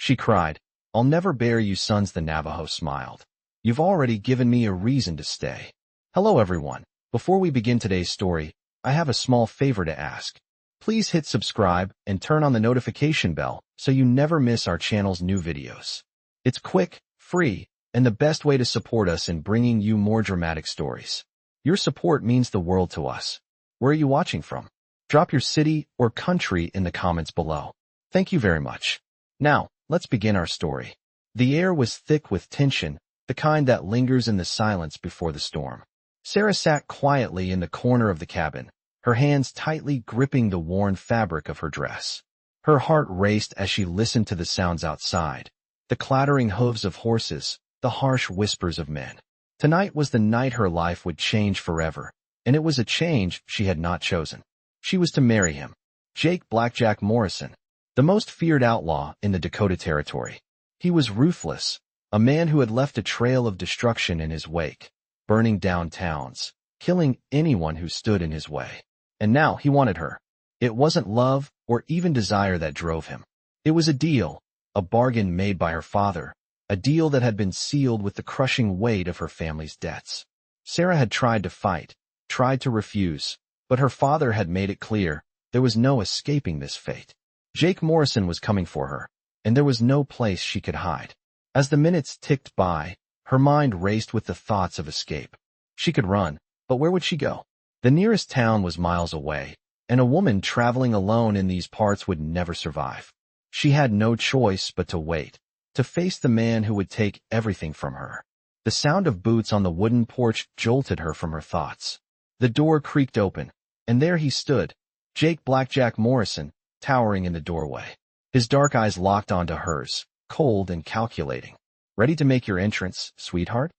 she cried. "I'll never bear you sons." The Navajo smiled. "You've already given me a reason to stay." Hello everyone. Before we begin today's story, I have a small favor to ask. Please hit subscribe and turn on the notification bell so you never miss our channel's new videos. It's quick, free, and the best way to support us in bringing you more dramatic stories. Your support means the world to us. Where are you watching from? Drop your city or country in the comments below. Thank you very much. Now, let's begin our story. The air was thick with tension, the kind that lingers in the silence before the storm. Sarah sat quietly in the corner of the cabin, her hands tightly gripping the worn fabric of her dress. Her heart raced as she listened to the sounds outside, the clattering hooves of horses, the harsh whispers of men. Tonight was the night her life would change forever, and it was a change she had not chosen. She was to marry him, Jake "Blackjack" Morrison, the most feared outlaw in the Dakota Territory. He was ruthless, a man who had left a trail of destruction in his wake, burning down towns, killing anyone who stood in his way. And now he wanted her. It wasn't love or even desire that drove him. It was a deal, a bargain made by her father, a deal that had been sealed with the crushing weight of her family's debts. Sarah had tried to fight, tried to refuse, but her father had made it clear there was no escaping this fate. Jake Morrison was coming for her, and there was no place she could hide. As the minutes ticked by, her mind raced with the thoughts of escape. She could run, but where would she go? The nearest town was miles away, and a woman traveling alone in these parts would never survive. She had no choice but to wait, to face the man who would take everything from her. The sound of boots on the wooden porch jolted her from her thoughts. The door creaked open, and there he stood, Jake "Blackjack" Morrison, towering in the doorway. His dark eyes locked onto hers, cold and calculating. "Ready to make your entrance, sweetheart?"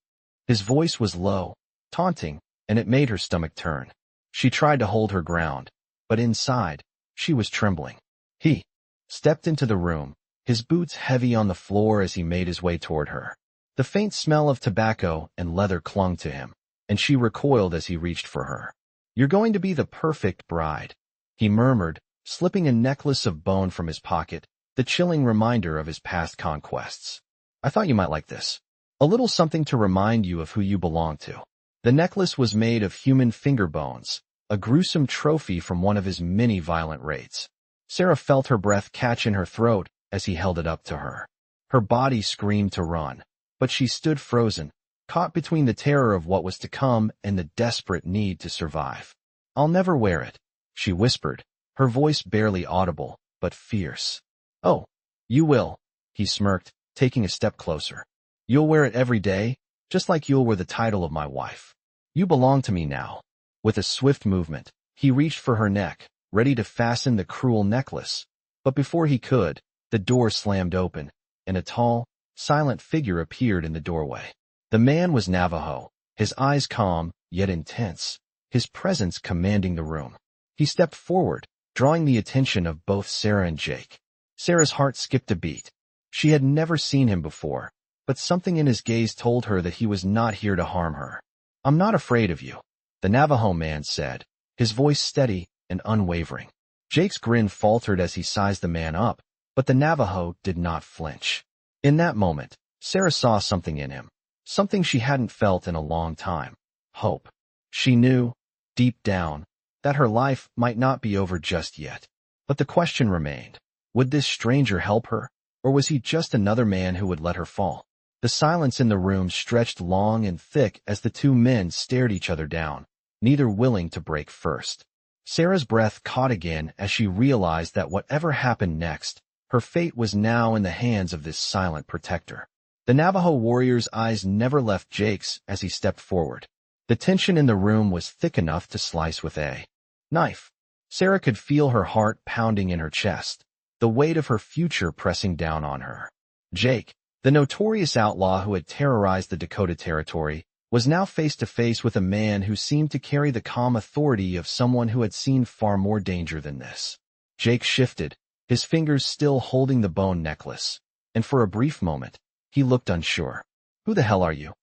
His voice was low, taunting, and it made her stomach turn. She tried to hold her ground, but inside, she was trembling. He stepped into the room, his boots heavy on the floor as he made his way toward her. The faint smell of tobacco and leather clung to him, and she recoiled as he reached for her. "You're going to be the perfect bride," he murmured, slipping a necklace of bone from his pocket, the chilling reminder of his past conquests. "I thought you might like this. A little something to remind you of who you belong to." The necklace was made of human finger bones, a gruesome trophy from one of his many violent raids. Sarah felt her breath catch in her throat as he held it up to her. Her body screamed to run, but she stood frozen, caught between the terror of what was to come and the desperate need to survive. "I'll never wear it," she whispered, her voice barely audible, but fierce. "Oh, you will," he smirked, taking a step closer. "You'll wear it every day, just like you'll wear the title of my wife. You belong to me now." With a swift movement, he reached for her neck, ready to fasten the cruel necklace. But before he could, the door slammed open, and a tall, silent figure appeared in the doorway. The man was Navajo, his eyes calm, yet intense, his presence commanding the room. He stepped forward, drawing the attention of both Sarah and Jake. Sarah's heart skipped a beat. She had never seen him before, but something in his gaze told her that he was not here to harm her. "I'm not afraid of you," the Navajo man said, his voice steady and unwavering. Jake's grin faltered as he sized the man up, but the Navajo did not flinch. In that moment, Sarah saw something in him, something she hadn't felt in a long time: hope. She knew, deep down, that her life might not be over just yet. But the question remained: would this stranger help her, or was he just another man who would let her fall? The silence in the room stretched long and thick as the two men stared each other down, neither willing to break first. Sarah's breath caught again as she realized that whatever happened next, her fate was now in the hands of this silent protector. The Navajo warrior's eyes never left Jake's as he stepped forward. The tension in the room was thick enough to slice with a knife. Sarah could feel her heart pounding in her chest, the weight of her future pressing down on her. Jake, the notorious outlaw who had terrorized the Dakota Territory, was now face to face with a man who seemed to carry the calm authority of someone who had seen far more danger than this. Jake shifted, his fingers still holding the bone necklace, and for a brief moment, he looked unsure. "Who the hell are you?"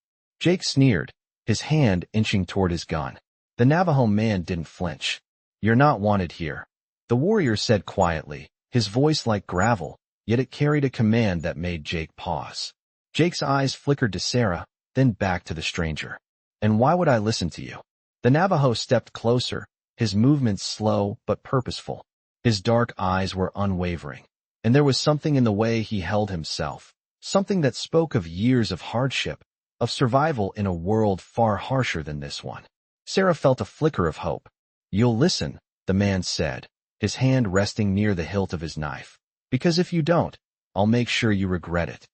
Jake sneered, his hand inching toward his gun. The Navajo man didn't flinch. "You're not wanted here," the warrior said quietly, his voice like gravel, yet it carried a command that made Jake pause. Jake's eyes flickered to Sarah, then back to the stranger. "And why would I listen to you?" The Navajo stepped closer, his movements slow but purposeful. His dark eyes were unwavering, and there was something in the way he held himself, something that spoke of years of hardship, of survival in a world far harsher than this one. Sarah felt a flicker of hope. "You'll listen," the man said, his hand resting near the hilt of his knife. "Because if you don't, I'll make sure you regret it."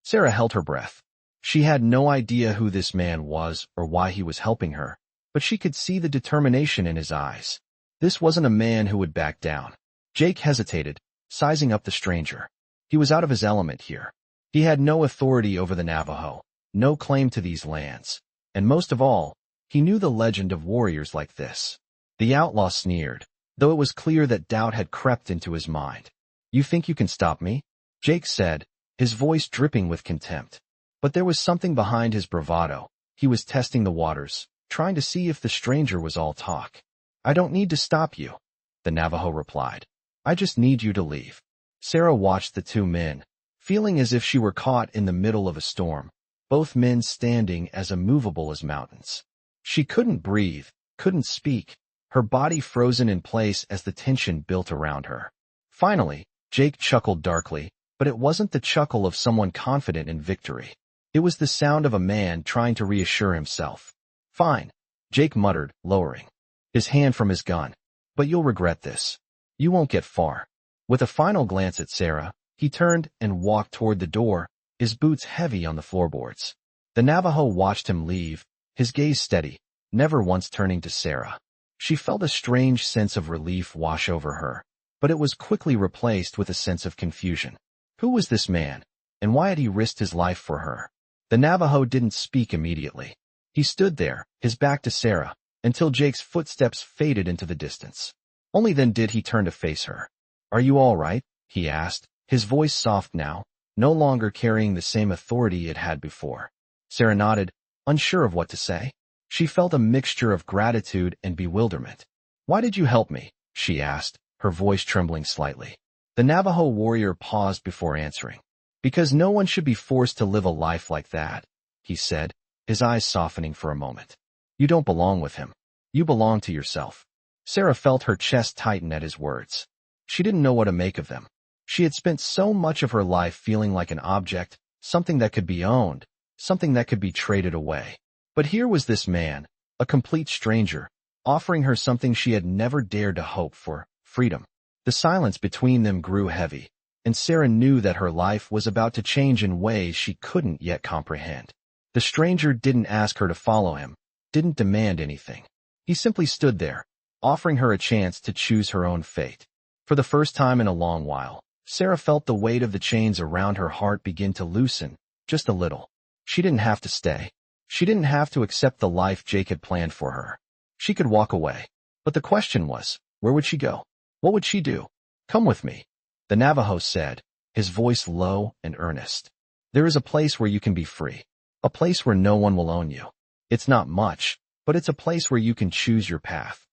Sarah held her breath. She had no idea who this man was or why he was helping her, but she could see the determination in his eyes. This wasn't a man who would back down. Jake hesitated, sizing up the stranger. He was out of his element here. He had no authority over the Navajo, no claim to these lands, and most of all, he knew the legend of warriors like this. The outlaw sneered, though it was clear that doubt had crept into his mind. "You think you can stop me?" Jake said, his voice dripping with contempt. But there was something behind his bravado. He was testing the waters, trying to see if the stranger was all talk. "I don't need to stop you," the Navajo replied. "I just need you to leave." Sarah watched the two men, feeling as if she were caught in the middle of a storm, both men standing as immovable as mountains. She couldn't breathe, couldn't speak, her body frozen in place as the tension built around her. Finally, Jake chuckled darkly, but it wasn't the chuckle of someone confident in victory. It was the sound of a man trying to reassure himself. "Fine," Jake muttered, lowering his hand from his gun. "But you'll regret this. You won't get far." With a final glance at Sarah, he turned and walked toward the door, his boots heavy on the floorboards. The Navajo watched him leave, his gaze steady, never once turning to Sarah. She felt a strange sense of relief wash over her, but it was quickly replaced with a sense of confusion. Who was this man, and why had he risked his life for her? The Navajo didn't speak immediately. He stood there, his back to Sarah, until Jake's footsteps faded into the distance. Only then did he turn to face her. "Are you all right?" he asked, his voice soft now, no longer carrying the same authority it had before. Sarah nodded, unsure of what to say. She felt a mixture of gratitude and bewilderment. "Why did you help me?" she asked, her voice trembling slightly. The Navajo warrior paused before answering. "Because no one should be forced to live a life like that," he said, his eyes softening for a moment. "You don't belong with him. You belong to yourself." Sarah felt her chest tighten at his words. She didn't know what to make of them. She had spent so much of her life feeling like an object, something that could be owned, something that could be traded away. But here was this man, a complete stranger, offering her something she had never dared to hope for, freedom. The silence between them grew heavy, and Sarah knew that her life was about to change in ways she couldn't yet comprehend. The stranger didn't ask her to follow him, didn't demand anything. He simply stood there, offering her a chance to choose her own fate. For the first time in a long while, Sarah felt the weight of the chains around her heart begin to loosen, just a little. She didn't have to stay. She didn't have to accept the life Jake had planned for her. She could walk away. But the question was, where would she go? What would she do? "Come with me," the Navajo said, his voice low and earnest. "There is a place where you can be free. A place where no one will own you. It's not much, but it's a place where you can choose your path."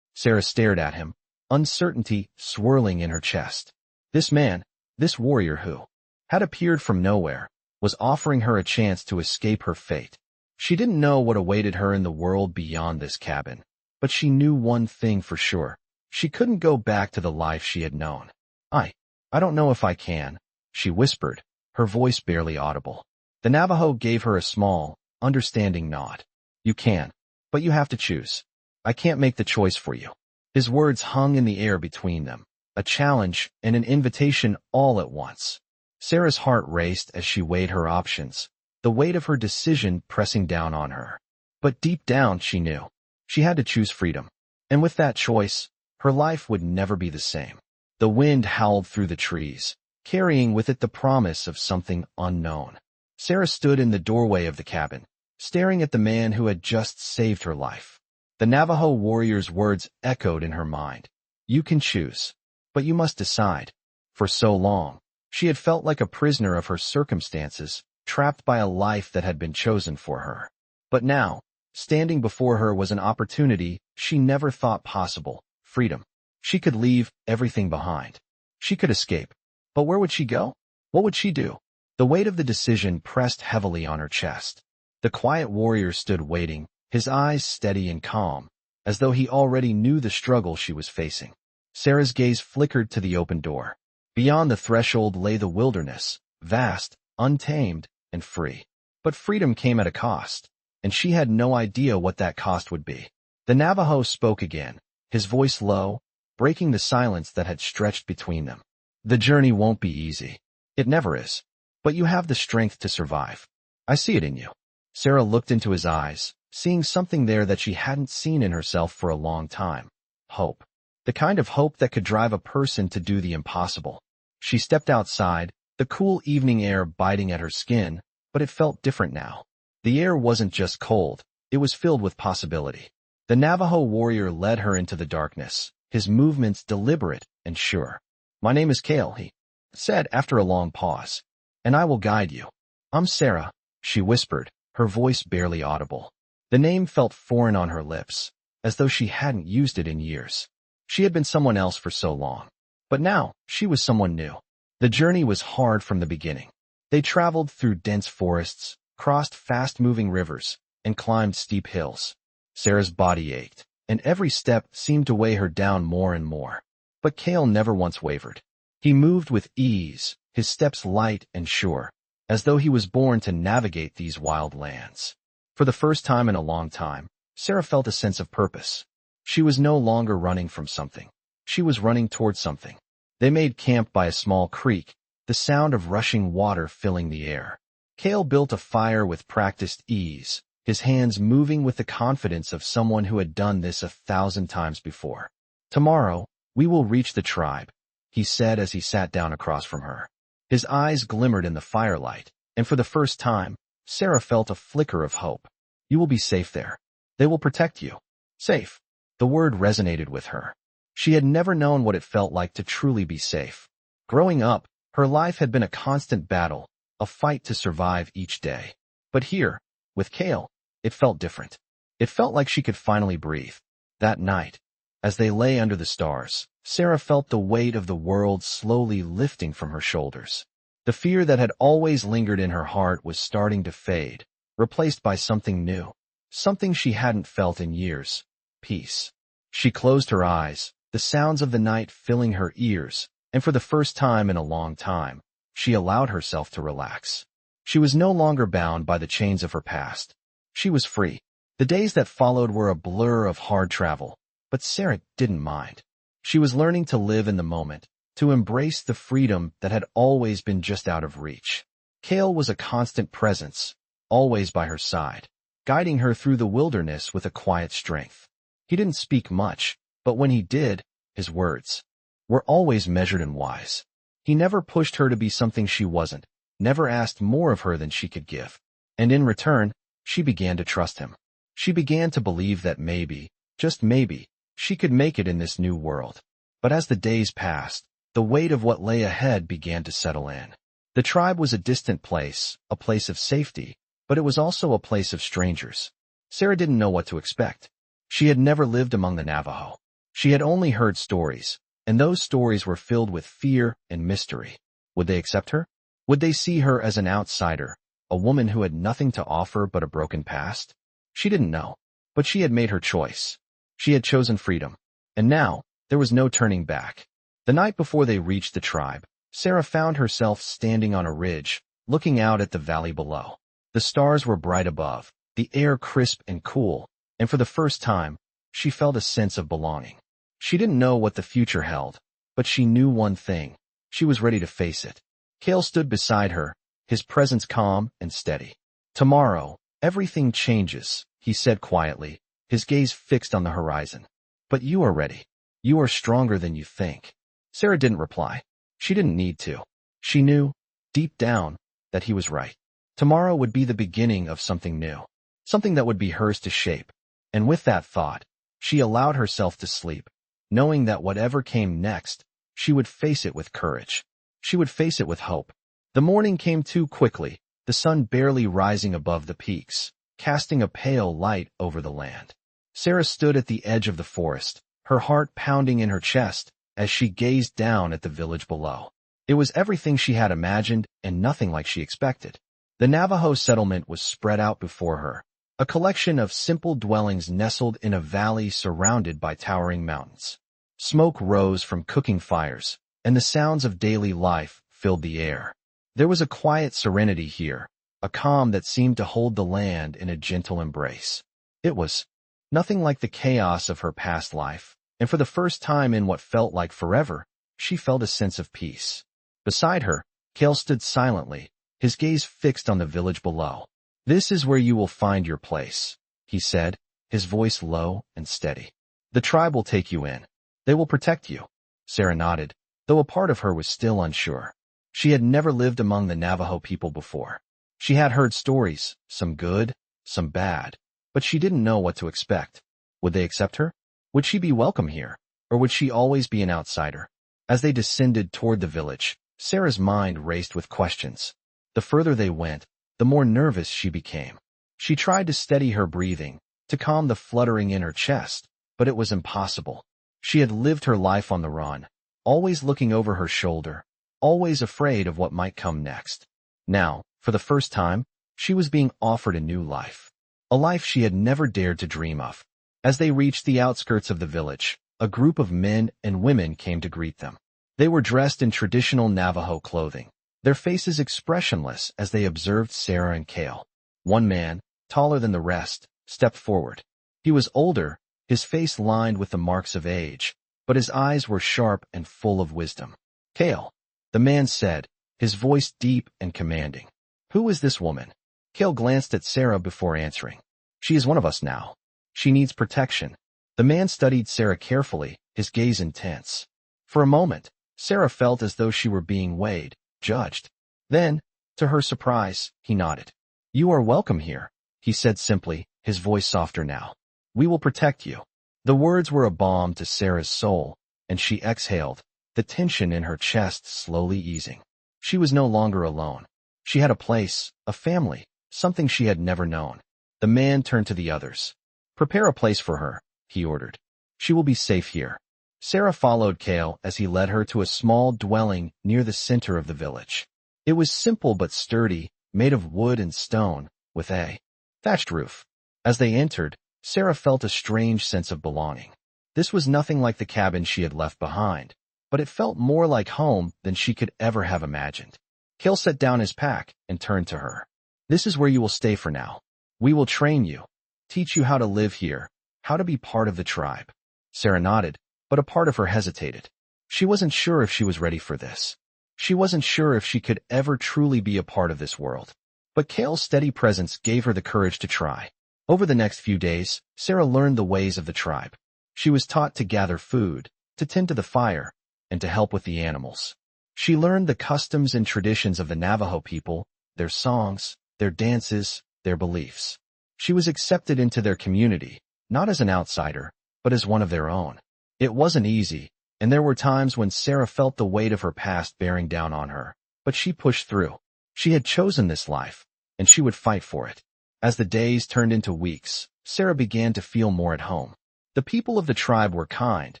Sarah stared at him, uncertainty swirling in her chest. This man, this warrior who had appeared from nowhere, was offering her a chance to escape her fate. She didn't know what awaited her in the world beyond this cabin, but she knew one thing for sure. She couldn't go back to the life she had known. I don't know if I can," she whispered, her voice barely audible. The Navajo gave her a small, understanding nod. "You can, but you have to choose. I can't make the choice for you." His words hung in the air between them, a challenge and an invitation all at once. Sarah's heart raced as she weighed her options, the weight of her decision pressing down on her. But deep down she knew. She had to choose freedom. And with that choice, her life would never be the same. The wind howled through the trees, carrying with it the promise of something unknown. Sarah stood in the doorway of the cabin, staring at the man who had just saved her life. The Navajo warrior's words echoed in her mind. "You can choose, but you must decide." For so long, she had felt like a prisoner of her circumstances, trapped by a life that had been chosen for her. But now, standing before her was an opportunity she never thought possible, freedom. She could leave everything behind. She could escape. But where would she go? What would she do? The weight of the decision pressed heavily on her chest. The quiet warrior stood waiting, his eyes steady and calm, as though he already knew the struggle she was facing. Sarah's gaze flickered to the open door. Beyond the threshold lay the wilderness, vast, untamed, and free. But freedom came at a cost, and she had no idea what that cost would be. The Navajo spoke again, his voice low, breaking the silence that had stretched between them. The journey won't be easy. It never is. But you have the strength to survive. I see it in you. Sarah looked into his eyes, seeing something there that she hadn't seen in herself for a long time. Hope. The kind of hope that could drive a person to do the impossible. She stepped outside, the cool evening air biting at her skin, but it felt different now. The air wasn't just cold, it was filled with possibility. The Navajo warrior led her into the darkness, his movements deliberate and sure. My name is Kale, he said after a long pause. And I will guide you. I'm Sarah, she whispered, her voice barely audible. The name felt foreign on her lips, as though she hadn't used it in years. She had been someone else for so long. But now, she was someone new. The journey was hard from the beginning. They traveled through dense forests, crossed fast-moving rivers, and climbed steep hills. Sarah's body ached, and every step seemed to weigh her down more and more. But Kale never once wavered. He moved with ease, his steps light and sure, as though he was born to navigate these wild lands. For the first time in a long time, Sarah felt a sense of purpose. She was no longer running from something. She was running toward something. They made camp by a small creek, the sound of rushing water filling the air. Kale built a fire with practiced ease, his hands moving with the confidence of someone who had done this 1,000 times before. Tomorrow, we will reach the tribe, he said as he sat down across from her. His eyes glimmered in the firelight, and for the first time, Sarah felt a flicker of hope. You will be safe there. They will protect you. Safe. The word resonated with her. She had never known what it felt like to truly be safe. Growing up, her life had been a constant battle, a fight to survive each day. But here, with Kale, it felt different. It felt like she could finally breathe. That night, as they lay under the stars, Sarah felt the weight of the world slowly lifting from her shoulders. The fear that had always lingered in her heart was starting to fade, replaced by something new, something she hadn't felt in years. Peace. She closed her eyes, the sounds of the night filling her ears, and for the first time in a long time, she allowed herself to relax. She was no longer bound by the chains of her past. She was free. The days that followed were a blur of hard travel, but Sarah didn't mind. She was learning to live in the moment, to embrace the freedom that had always been just out of reach. Kale was a constant presence, always by her side, guiding her through the wilderness with a quiet strength. He didn't speak much, but when he did, his words were always measured and wise. He never pushed her to be something she wasn't, never asked more of her than she could give. And in return, she began to trust him. She began to believe that maybe, just maybe, she could make it in this new world. But as the days passed, the weight of what lay ahead began to settle in. The tribe was a distant place, a place of safety, but it was also a place of strangers. Sarah didn't know what to expect. She had never lived among the Navajo. She had only heard stories, and those stories were filled with fear and mystery. Would they accept her? Would they see her as an outsider, a woman who had nothing to offer but a broken past? She didn't know, but she had made her choice. She had chosen freedom, and now, there was no turning back. The night before they reached the tribe, Sarah found herself standing on a ridge, looking out at the valley below. The stars were bright above, the air crisp and cool, and for the first time, she felt a sense of belonging. She didn't know what the future held, but she knew one thing. She was ready to face it. Kale stood beside her, his presence calm and steady. Tomorrow, everything changes, he said quietly, his gaze fixed on the horizon. But you are ready. You are stronger than you think. Sarah didn't reply. She didn't need to. She knew, deep down, that he was right. Tomorrow would be the beginning of something new, something that would be hers to shape. And with that thought, she allowed herself to sleep, knowing that whatever came next, she would face it with courage. She would face it with hope. The morning came too quickly, the sun barely rising above the peaks, casting a pale light over the land. Sarah stood at the edge of the forest, her heart pounding in her chest as she gazed down at the village below. It was everything she had imagined and nothing like she expected. The Navajo settlement was spread out before her, a collection of simple dwellings nestled in a valley surrounded by towering mountains. Smoke rose from cooking fires, and the sounds of daily life filled the air. There was a quiet serenity here, a calm that seemed to hold the land in a gentle embrace. It was nothing like the chaos of her past life, and for the first time in what felt like forever, she felt a sense of peace. Beside her, Cale stood silently, his gaze fixed on the village below. "This is where you will find your place," he said, his voice low and steady. "The tribe will take you in. They will protect you." Sarah nodded, though a part of her was still unsure. She had never lived among the Navajo people before. She had heard stories, some good, some bad, but she didn't know what to expect. Would they accept her? Would she be welcome here, or would she always be an outsider? As they descended toward the village, Sarah's mind raced with questions. The further they went, the more nervous she became. She tried to steady her breathing, to calm the fluttering in her chest, but it was impossible. She had lived her life on the run, always looking over her shoulder, always afraid of what might come next. Now, for the first time, she was being offered a new life, a life she had never dared to dream of. As they reached the outskirts of the village, a group of men and women came to greet them. They were dressed in traditional Navajo clothing, their faces expressionless as they observed Sarah and Cale. One man, taller than the rest, stepped forward. He was older, his face lined with the marks of age, but his eyes were sharp and full of wisdom. "Cale," the man said, his voice deep and commanding. "Who is this woman?" Cale glanced at Sarah before answering. "She is one of us now. She needs protection." The man studied Sarah carefully, his gaze intense. For a moment, Sarah felt as though she were being weighed, judged. Then, to her surprise, he nodded. "You are welcome here," he said simply, his voice softer now. "We will protect you." The words were a balm to Sarah's soul, and she exhaled, the tension in her chest slowly easing. She was no longer alone. She had a place, a family, something she had never known. The man turned to the others. "Prepare a place for her," he ordered. "She will be safe here." Sarah followed Cale as he led her to a small dwelling near the center of the village. It was simple but sturdy, made of wood and stone, with a thatched roof. As they entered, Sarah felt a strange sense of belonging. This was nothing like the cabin she had left behind, but it felt more like home than she could ever have imagined. Cale set down his pack and turned to her. "This is where you will stay for now. We will train you, teach you how to live here, how to be part of the tribe." Sarah nodded, but a part of her hesitated. She wasn't sure if she was ready for this. She wasn't sure if she could ever truly be a part of this world. But Cale's steady presence gave her the courage to try. Over the next few days, Sarah learned the ways of the tribe. She was taught to gather food, to tend to the fire, and to help with the animals. She learned the customs and traditions of the Navajo people, their songs, their dances, their beliefs. She was accepted into their community, not as an outsider, but as one of their own. It wasn't easy, and there were times when Sarah felt the weight of her past bearing down on her, but she pushed through. She had chosen this life, and she would fight for it. As the days turned into weeks, Sarah began to feel more at home. The people of the tribe were kind,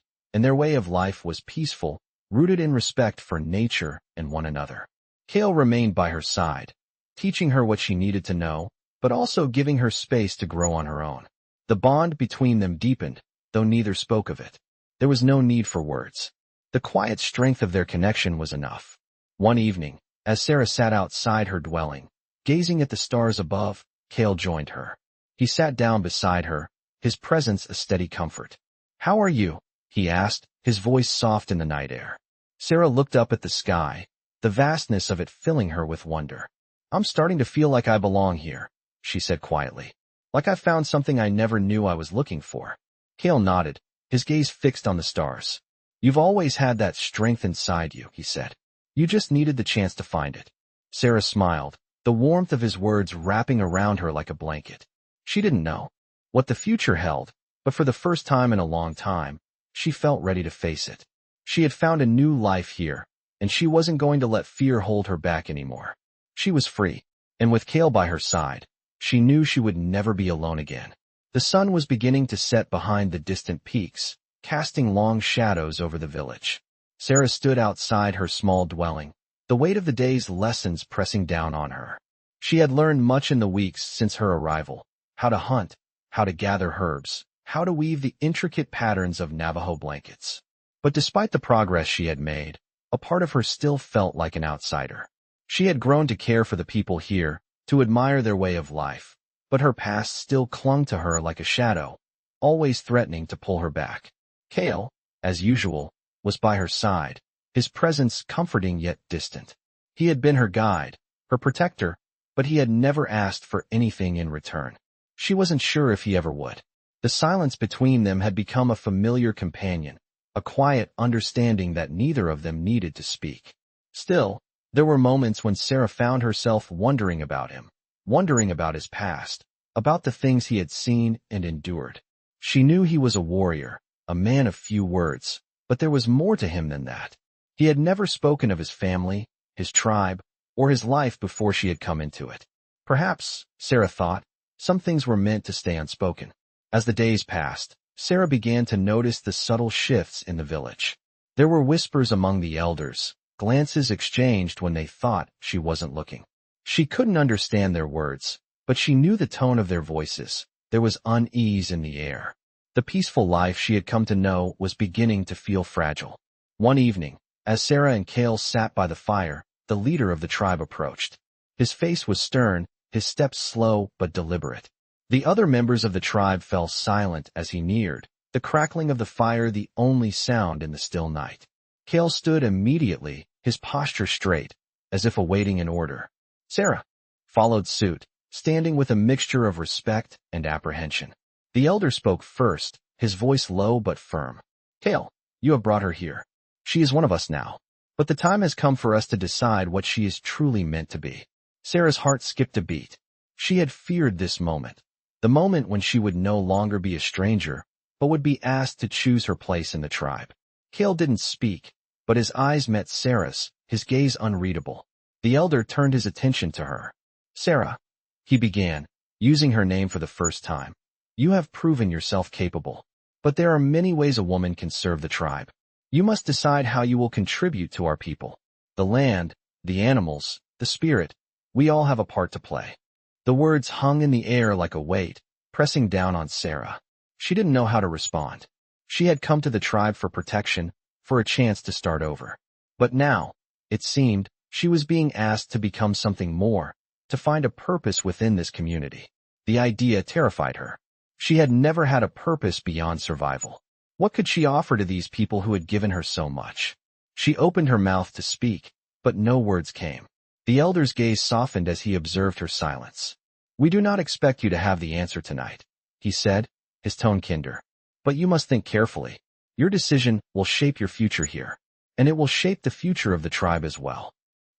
and their way of life was peaceful, rooted in respect for nature and one another. Cale remained by her side, teaching her what she needed to know, but also giving her space to grow on her own. The bond between them deepened, though neither spoke of it. There was no need for words. The quiet strength of their connection was enough. One evening, as Sarah sat outside her dwelling, gazing at the stars above, Cale joined her. He sat down beside her, his presence a steady comfort. "How are you?" he asked, his voice soft in the night air. Sarah looked up at the sky, the vastness of it filling her with wonder. "I'm starting to feel like I belong here," she said quietly. "Like I found something I never knew I was looking for." Cale nodded, his gaze fixed on the stars. "You've always had that strength inside you," he said. "You just needed the chance to find it." Sarah smiled, the warmth of his words wrapping around her like a blanket. She didn't know what the future held, but for the first time in a long time, she felt ready to face it. She had found a new life here, and she wasn't going to let fear hold her back anymore. She was free, and with Cale by her side, she knew she would never be alone again. The sun was beginning to set behind the distant peaks, casting long shadows over the village. Sarah stood outside her small dwelling, the weight of the day's lessons pressing down on her. She had learned much in the weeks since her arrival: how to hunt, how to gather herbs, how to weave the intricate patterns of Navajo blankets. But despite the progress she had made, a part of her still felt like an outsider. She had grown to care for the people here, to admire their way of life, but her past still clung to her like a shadow, always threatening to pull her back. Kale, as usual, was by her side, his presence comforting yet distant. He had been her guide, her protector, but he had never asked for anything in return. She wasn't sure if he ever would. The silence between them had become a familiar companion, a quiet understanding that neither of them needed to speak. Still, there were moments when Sarah found herself wondering about him, wondering about his past, about the things he had seen and endured. She knew he was a warrior, a man of few words, but there was more to him than that. He had never spoken of his family, his tribe, or his life before she had come into it. Perhaps, Sarah thought, some things were meant to stay unspoken. As the days passed, Sarah began to notice the subtle shifts in the village. There were whispers among the elders, glances exchanged when they thought she wasn't looking. She couldn't understand their words, but she knew the tone of their voices. There was unease in the air. The peaceful life she had come to know was beginning to feel fragile. One evening, as Sarah and Kale sat by the fire, the leader of the tribe approached. His face was stern, his steps slow but deliberate. The other members of the tribe fell silent as he neared, the crackling of the fire the only sound in the still night. Kale stood immediately, his posture straight, as if awaiting an order. Sarah followed suit, standing with a mixture of respect and apprehension. The elder spoke first, his voice low but firm. Kale, you have brought her here. She is one of us now. But the time has come for us to decide what she is truly meant to be. Sarah's heart skipped a beat. She had feared this moment. The moment when she would no longer be a stranger, but would be asked to choose her place in the tribe. Kale didn't speak, but his eyes met Sarah's, his gaze unreadable. The elder turned his attention to her. Sarah, he began, using her name for the first time. You have proven yourself capable. But there are many ways a woman can serve the tribe. You must decide how you will contribute to our people. The land, the animals, the spirit, we all have a part to play. The words hung in the air like a weight, pressing down on Sarah. She didn't know how to respond. She had come to the tribe for protection, for a chance to start over. But now, it seemed, she was being asked to become something more, to find a purpose within this community. The idea terrified her. She had never had a purpose beyond survival. What could she offer to these people who had given her so much? She opened her mouth to speak, but no words came. The elder's gaze softened as he observed her silence. We do not expect you to have the answer tonight, he said, his tone kinder. But you must think carefully. Your decision will shape your future here, and it will shape the future of the tribe as well.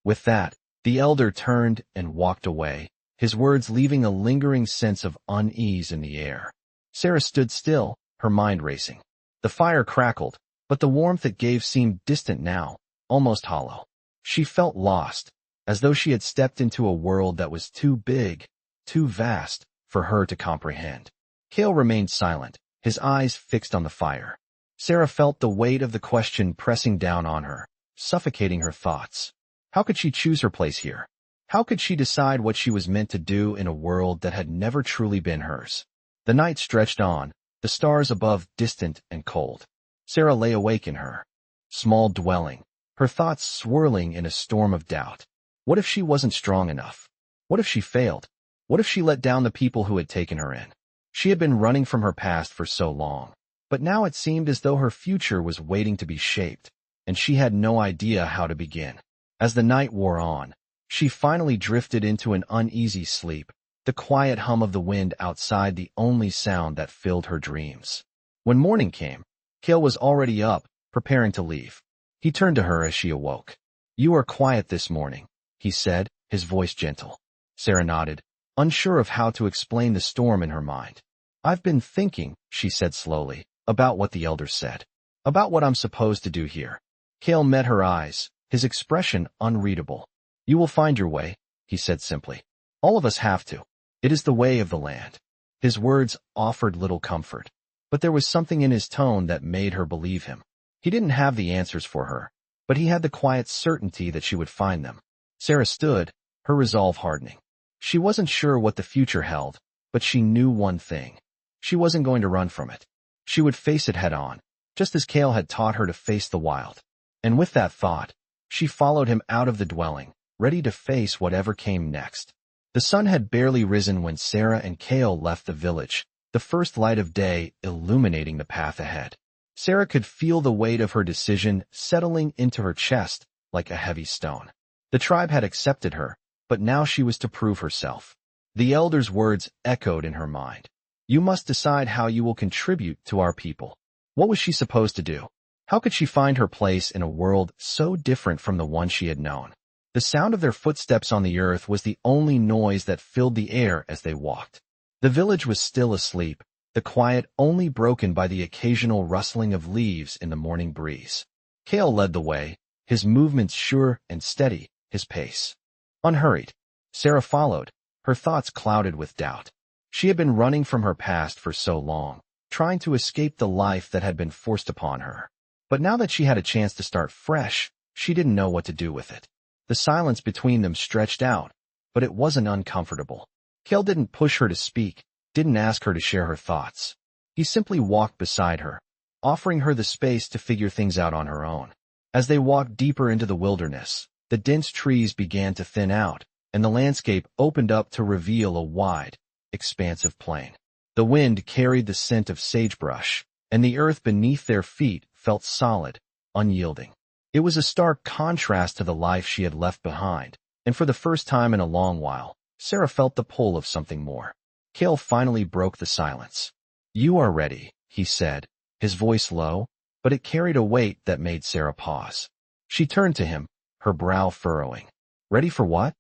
With that, the elder turned and walked away, his words leaving a lingering sense of unease in the air. Sarah stood still, her mind racing. The fire crackled, but the warmth it gave seemed distant now, almost hollow. She felt lost, as though she had stepped into a world that was too big, too vast, for her to comprehend. Kale remained silent, his eyes fixed on the fire. Sarah felt the weight of the question pressing down on her, suffocating her thoughts. How could she choose her place here? How could she decide what she was meant to do in a world that had never truly been hers? The night stretched on, the stars above distant and cold. Sarah lay awake in her small dwelling, her thoughts swirling in a storm of doubt. What if she wasn't strong enough? What if she failed? What if she let down the people who had taken her in? She had been running from her past for so long, but now it seemed as though her future was waiting to be shaped, and she had no idea how to begin. As the night wore on, she finally drifted into an uneasy sleep, the quiet hum of the wind outside the only sound that filled her dreams. When morning came, Kale was already up, preparing to leave. He turned to her as she awoke. You are quiet this morning, he said, his voice gentle. Sarah nodded, unsure of how to explain the storm in her mind. I've been thinking, she said slowly, about what the elder said. About what I'm supposed to do here. Kale met her eyes, his expression unreadable. You will find your way, he said simply. All of us have to. It is the way of the land. His words offered little comfort, but there was something in his tone that made her believe him. He didn't have the answers for her, but he had the quiet certainty that she would find them. Sarah stood, her resolve hardening. She wasn't sure what the future held, but she knew one thing. She wasn't going to run from it. She would face it head on, just as Cale had taught her to face the wild. And with that thought, she followed him out of the dwelling, ready to face whatever came next. The sun had barely risen when Sarah and Cale left the village, the first light of day illuminating the path ahead. Sarah could feel the weight of her decision settling into her chest like a heavy stone. The tribe had accepted her, but now she was to prove herself. The elder's words echoed in her mind. You must decide how you will contribute to our people. What was she supposed to do? How could she find her place in a world so different from the one she had known? The sound of their footsteps on the earth was the only noise that filled the air as they walked. The village was still asleep, the quiet only broken by the occasional rustling of leaves in the morning breeze. Cale led the way, his movements sure and steady, his pace unhurried. Sarah followed, her thoughts clouded with doubt. She had been running from her past for so long, trying to escape the life that had been forced upon her. But now that she had a chance to start fresh, she didn't know what to do with it. The silence between them stretched out, but it wasn't uncomfortable. Cale didn't push her to speak, didn't ask her to share her thoughts. He simply walked beside her, offering her the space to figure things out on her own. As they walked deeper into the wilderness, the dense trees began to thin out, and the landscape opened up to reveal a wide, expansive plain. The wind carried the scent of sagebrush, and the earth beneath their feet felt solid, unyielding. It was a stark contrast to the life she had left behind, and for the first time in a long while, Sarah felt the pull of something more. Cale finally broke the silence. You are ready, he said, his voice low, but it carried a weight that made Sarah pause. She turned to him, her brow furrowing. Ready for what?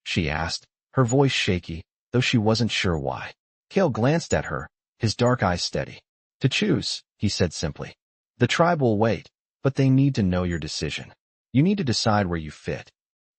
She asked, her voice shaky, though she wasn't sure why. Cale glanced at her, his dark eyes steady. To choose, he said simply. The tribe will wait, but they need to know your decision. You need to decide where you fit.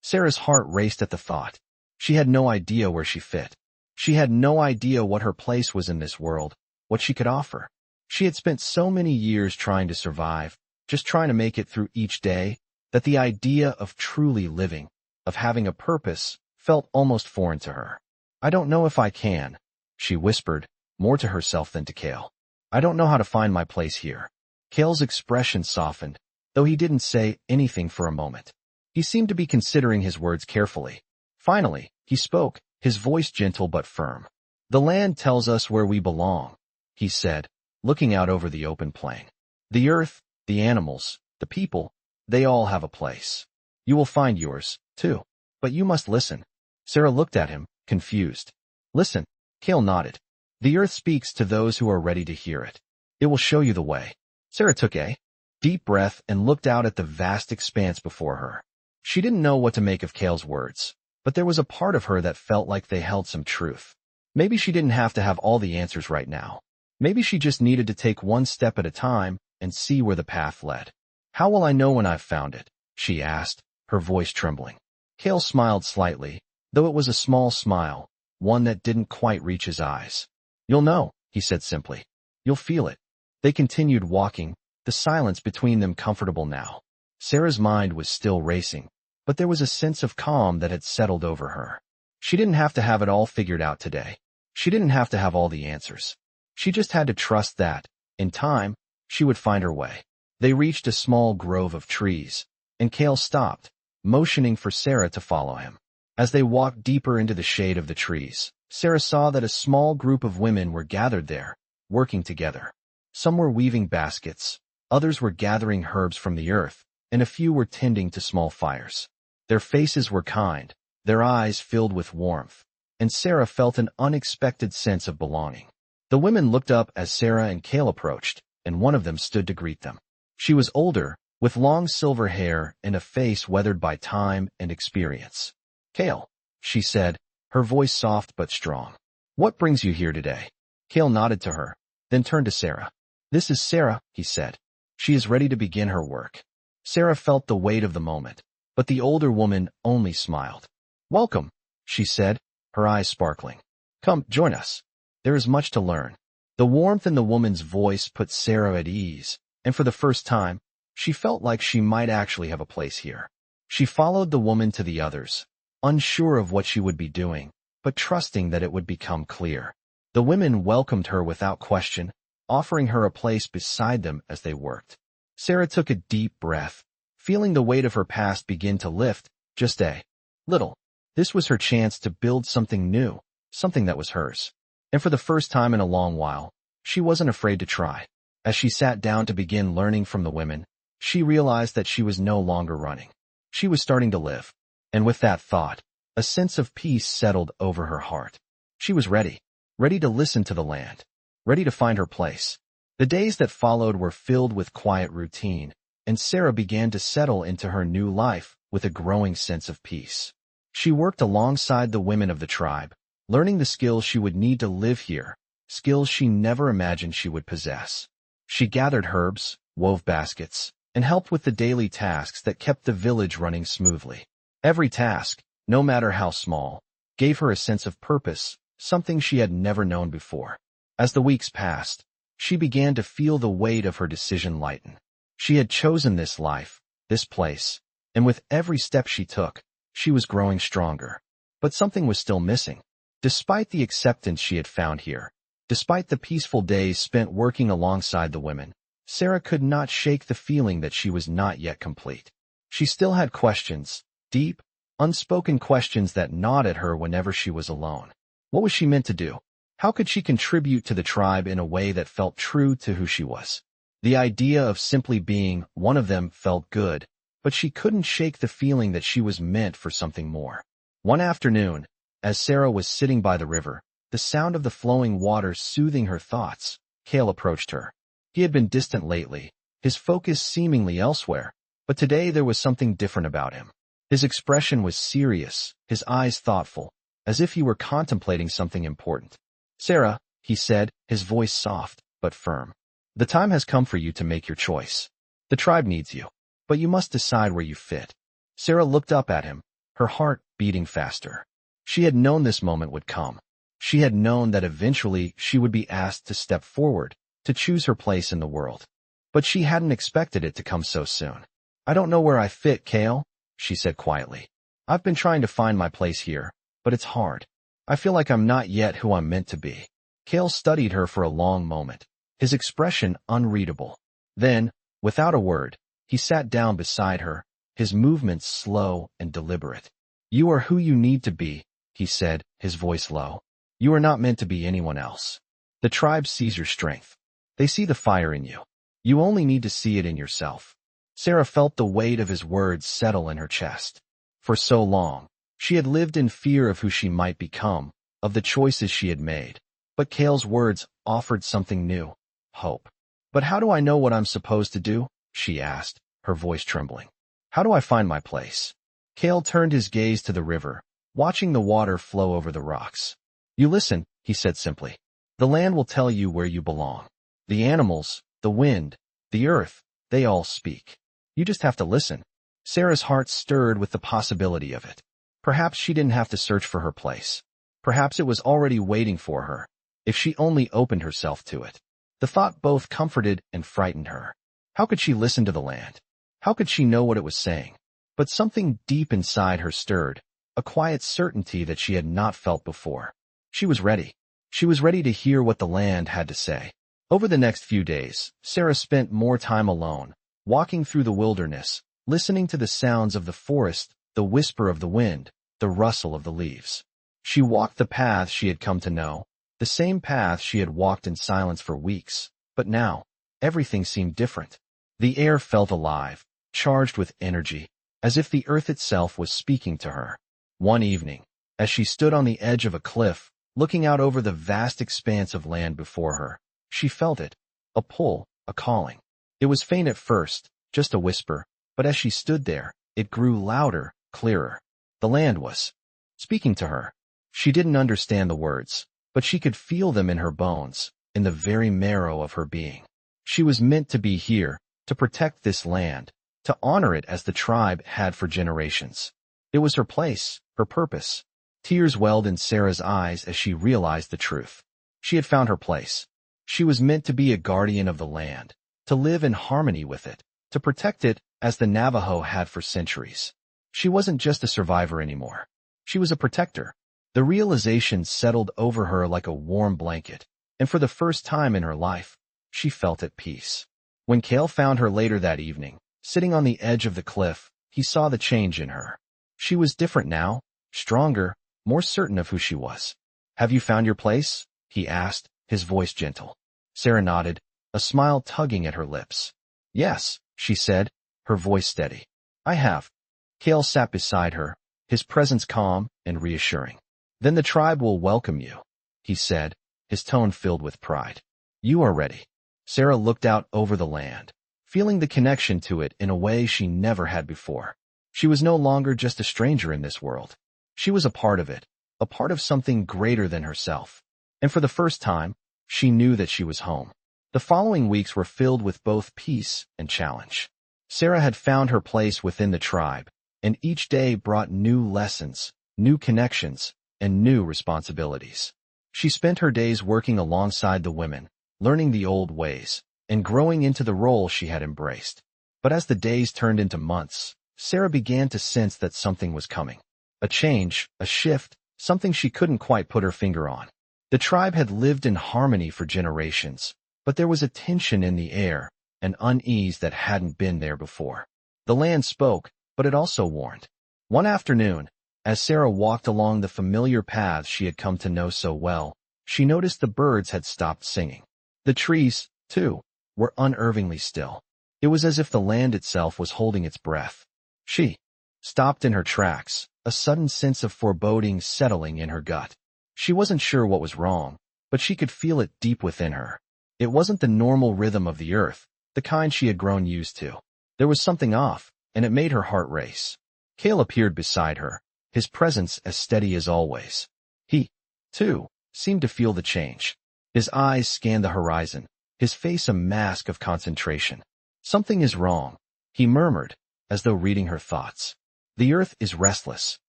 Sarah's heart raced at the thought. She had no idea where she fit. She had no idea what her place was in this world, what she could offer. She had spent so many years trying to survive, just trying to make it through each day, that the idea of truly living, of having a purpose, felt almost foreign to her. I don't know if I can, she whispered, more to herself than to Cale. I don't know how to find my place here. Cale's expression softened, though he didn't say anything for a moment. He seemed to be considering his words carefully. Finally, he spoke, his voice gentle but firm. The land tells us where we belong, he said, looking out over the open plain. The earth, the animals, the people, they all have a place. You will find yours, too. But you must listen. Sarah looked at him, confused. Listen, Cale nodded. The earth speaks to those who are ready to hear it. It will show you the way. Sarah took a deep breath and looked out at the vast expanse before her. She didn't know what to make of Cale's words, but there was a part of her that felt like they held some truth. Maybe she didn't have to have all the answers right now. Maybe she just needed to take one step at a time and see where the path led. How will I know when I've found it? She asked, her voice trembling. Cale smiled slightly, though it was a small smile, one that didn't quite reach his eyes. You'll know, he said simply. You'll feel it. They continued walking, the silence between them comfortable now. Sarah's mind was still racing, but there was a sense of calm that had settled over her. She didn't have to have it all figured out today. She didn't have to have all the answers. She just had to trust that, in time, she would find her way. They reached a small grove of trees, and Cale stopped, motioning for Sarah to follow him. As they walked deeper into the shade of the trees, Sarah saw that a small group of women were gathered there, working together. Some were weaving baskets, others were gathering herbs from the earth, and a few were tending to small fires. Their faces were kind, their eyes filled with warmth, and Sarah felt an unexpected sense of belonging. The women looked up as Sarah and Cale approached, and one of them stood to greet them. She was older, with long silver hair and a face weathered by time and experience. Cale, she said, her voice soft but strong. What brings you here today? Cale nodded to her, then turned to Sarah. This is Sarah, he said. She is ready to begin her work. Sarah felt the weight of the moment, but the older woman only smiled. Welcome, she said, her eyes sparkling. Come, join us. There is much to learn. The warmth in the woman's voice put Sarah at ease, and for the first time, She felt like she might actually have a place here. She followed the woman to the others, unsure of what she would be doing, but trusting that it would become clear. The women welcomed her without question, offering her a place beside them as they worked. Sarah took a deep breath, feeling the weight of her past begin to lift, just a little. This was her chance to build something new, something that was hers. And for the first time in a long while, she wasn't afraid to try. As she sat down to begin learning from the women, she realized that she was no longer running. She was starting to live. And with that thought, a sense of peace settled over her heart. She was ready to listen to the land, ready to find her place. The days that followed were filled with quiet routine, and Sarah began to settle into her new life with a growing sense of peace. She worked alongside the women of the tribe, learning the skills she would need to live here, skills she never imagined she would possess. She gathered herbs, wove baskets, and helped with the daily tasks that kept the village running smoothly. Every task, no matter how small, gave her a sense of purpose, something she had never known before. As the weeks passed, she began to feel the weight of her decision lighten. She had chosen this life, this place, and with every step she took, she was growing stronger. But something was still missing. Despite the acceptance she had found here, despite the peaceful days spent working alongside the women, Sarah could not shake the feeling that she was not yet complete. She still had questions, deep, unspoken questions that gnawed at her whenever she was alone. What was she meant to do? How could she contribute to the tribe in a way that felt true to who she was? The idea of simply being one of them felt good, but she couldn't shake the feeling that she was meant for something more. One afternoon, as Sarah was sitting by the river, the sound of the flowing water soothing her thoughts, Cale approached her. He had been distant lately, his focus seemingly elsewhere, but today there was something different about him. His expression was serious, his eyes thoughtful, as if he were contemplating something important. "Sarah," he said, his voice soft but firm. "The time has come for you to make your choice. The tribe needs you, but you must decide where you fit." Sarah looked up at him, her heart beating faster. She had known this moment would come. She had known that eventually she would be asked to step forward, to choose her place in the world. But she hadn't expected it to come so soon. "I don't know where I fit, Cale," she said quietly. "I've been trying to find my place here, but it's hard. I feel like I'm not yet who I'm meant to be." Cale studied her for a long moment, his expression unreadable. Then, without a word, he sat down beside her, his movements slow and deliberate. "You are who you need to be," he said, his voice low. "You are not meant to be anyone else. The tribe sees your strength. They see the fire in you. You only need to see it in yourself." Sarah felt the weight of his words settle in her chest. For so long, she had lived in fear of who she might become, of the choices she had made. But Cale's words offered something new, hope. "But how do I know what I'm supposed to do?" she asked, her voice trembling. "How do I find my place?" Cale turned his gaze to the river, watching the water flow over the rocks. "You listen," he said simply. "The land will tell you where you belong. The animals, the wind, the earth, they all speak. You just have to listen." Sarah's heart stirred with the possibility of it. Perhaps she didn't have to search for her place. Perhaps it was already waiting for her, if she only opened herself to it. The thought both comforted and frightened her. How could she listen to the land? How could she know what it was saying? But something deep inside her stirred, a quiet certainty that she had not felt before. She was ready. She was ready to hear what the land had to say. Over the next few days, Sarah spent more time alone, walking through the wilderness, listening to the sounds of the forest, the whisper of the wind, the rustle of the leaves. She walked the path she had come to know, the same path she had walked in silence for weeks, but now, everything seemed different. The air felt alive, charged with energy, as if the earth itself was speaking to her. One evening, as she stood on the edge of a cliff, looking out over the vast expanse of land before her, she felt it, a pull, a calling. It was faint at first, just a whisper, but as she stood there, it grew louder, clearer. The land was speaking to her. She didn't understand the words, but she could feel them in her bones, in the very marrow of her being. She was meant to be here, to protect this land, to honor it as the tribe had for generations. It was her place, her purpose. Tears welled in Sarah's eyes as she realized the truth. She had found her place. She was meant to be a guardian of the land, to live in harmony with it, to protect it as the Navajo had for centuries. She wasn't just a survivor anymore. She was a protector. The realization settled over her like a warm blanket, and for the first time in her life, she felt at peace. When Cale found her later that evening, sitting on the edge of the cliff, he saw the change in her. She was different now, stronger, more certain of who she was. "Have you found your place?" he asked, his voice gentle. Sarah nodded, a smile tugging at her lips. "Yes," she said, her voice steady. "I have." Cale sat beside her, his presence calm and reassuring. "Then the tribe will welcome you," he said, his tone filled with pride. "You are ready." Sarah looked out over the land, feeling the connection to it in a way she never had before. She was no longer just a stranger in this world. She was a part of it, a part of something greater than herself. And for the first time, she knew that she was home. The following weeks were filled with both peace and challenge. Sarah had found her place within the tribe, and each day brought new lessons, new connections, and new responsibilities. She spent her days working alongside the women, learning the old ways, and growing into the role she had embraced. But as the days turned into months, Sarah began to sense that something was coming. A change, a shift, something she couldn't quite put her finger on. The tribe had lived in harmony for generations, but there was a tension in the air, an unease that hadn't been there before. The land spoke, but it also warned. One afternoon, as Sarah walked along the familiar paths she had come to know so well, she noticed the birds had stopped singing. The trees, too, were unnervingly still. It was as if the land itself was holding its breath. She stopped in her tracks, a sudden sense of foreboding settling in her gut. She wasn't sure what was wrong, but she could feel it deep within her. It wasn't the normal rhythm of the earth, the kind she had grown used to. There was something off, and it made her heart race. Cale appeared beside her, his presence as steady as always. He, too, seemed to feel the change. His eyes scanned the horizon, his face a mask of concentration. "Something is wrong," he murmured, as though reading her thoughts. "The earth is restless."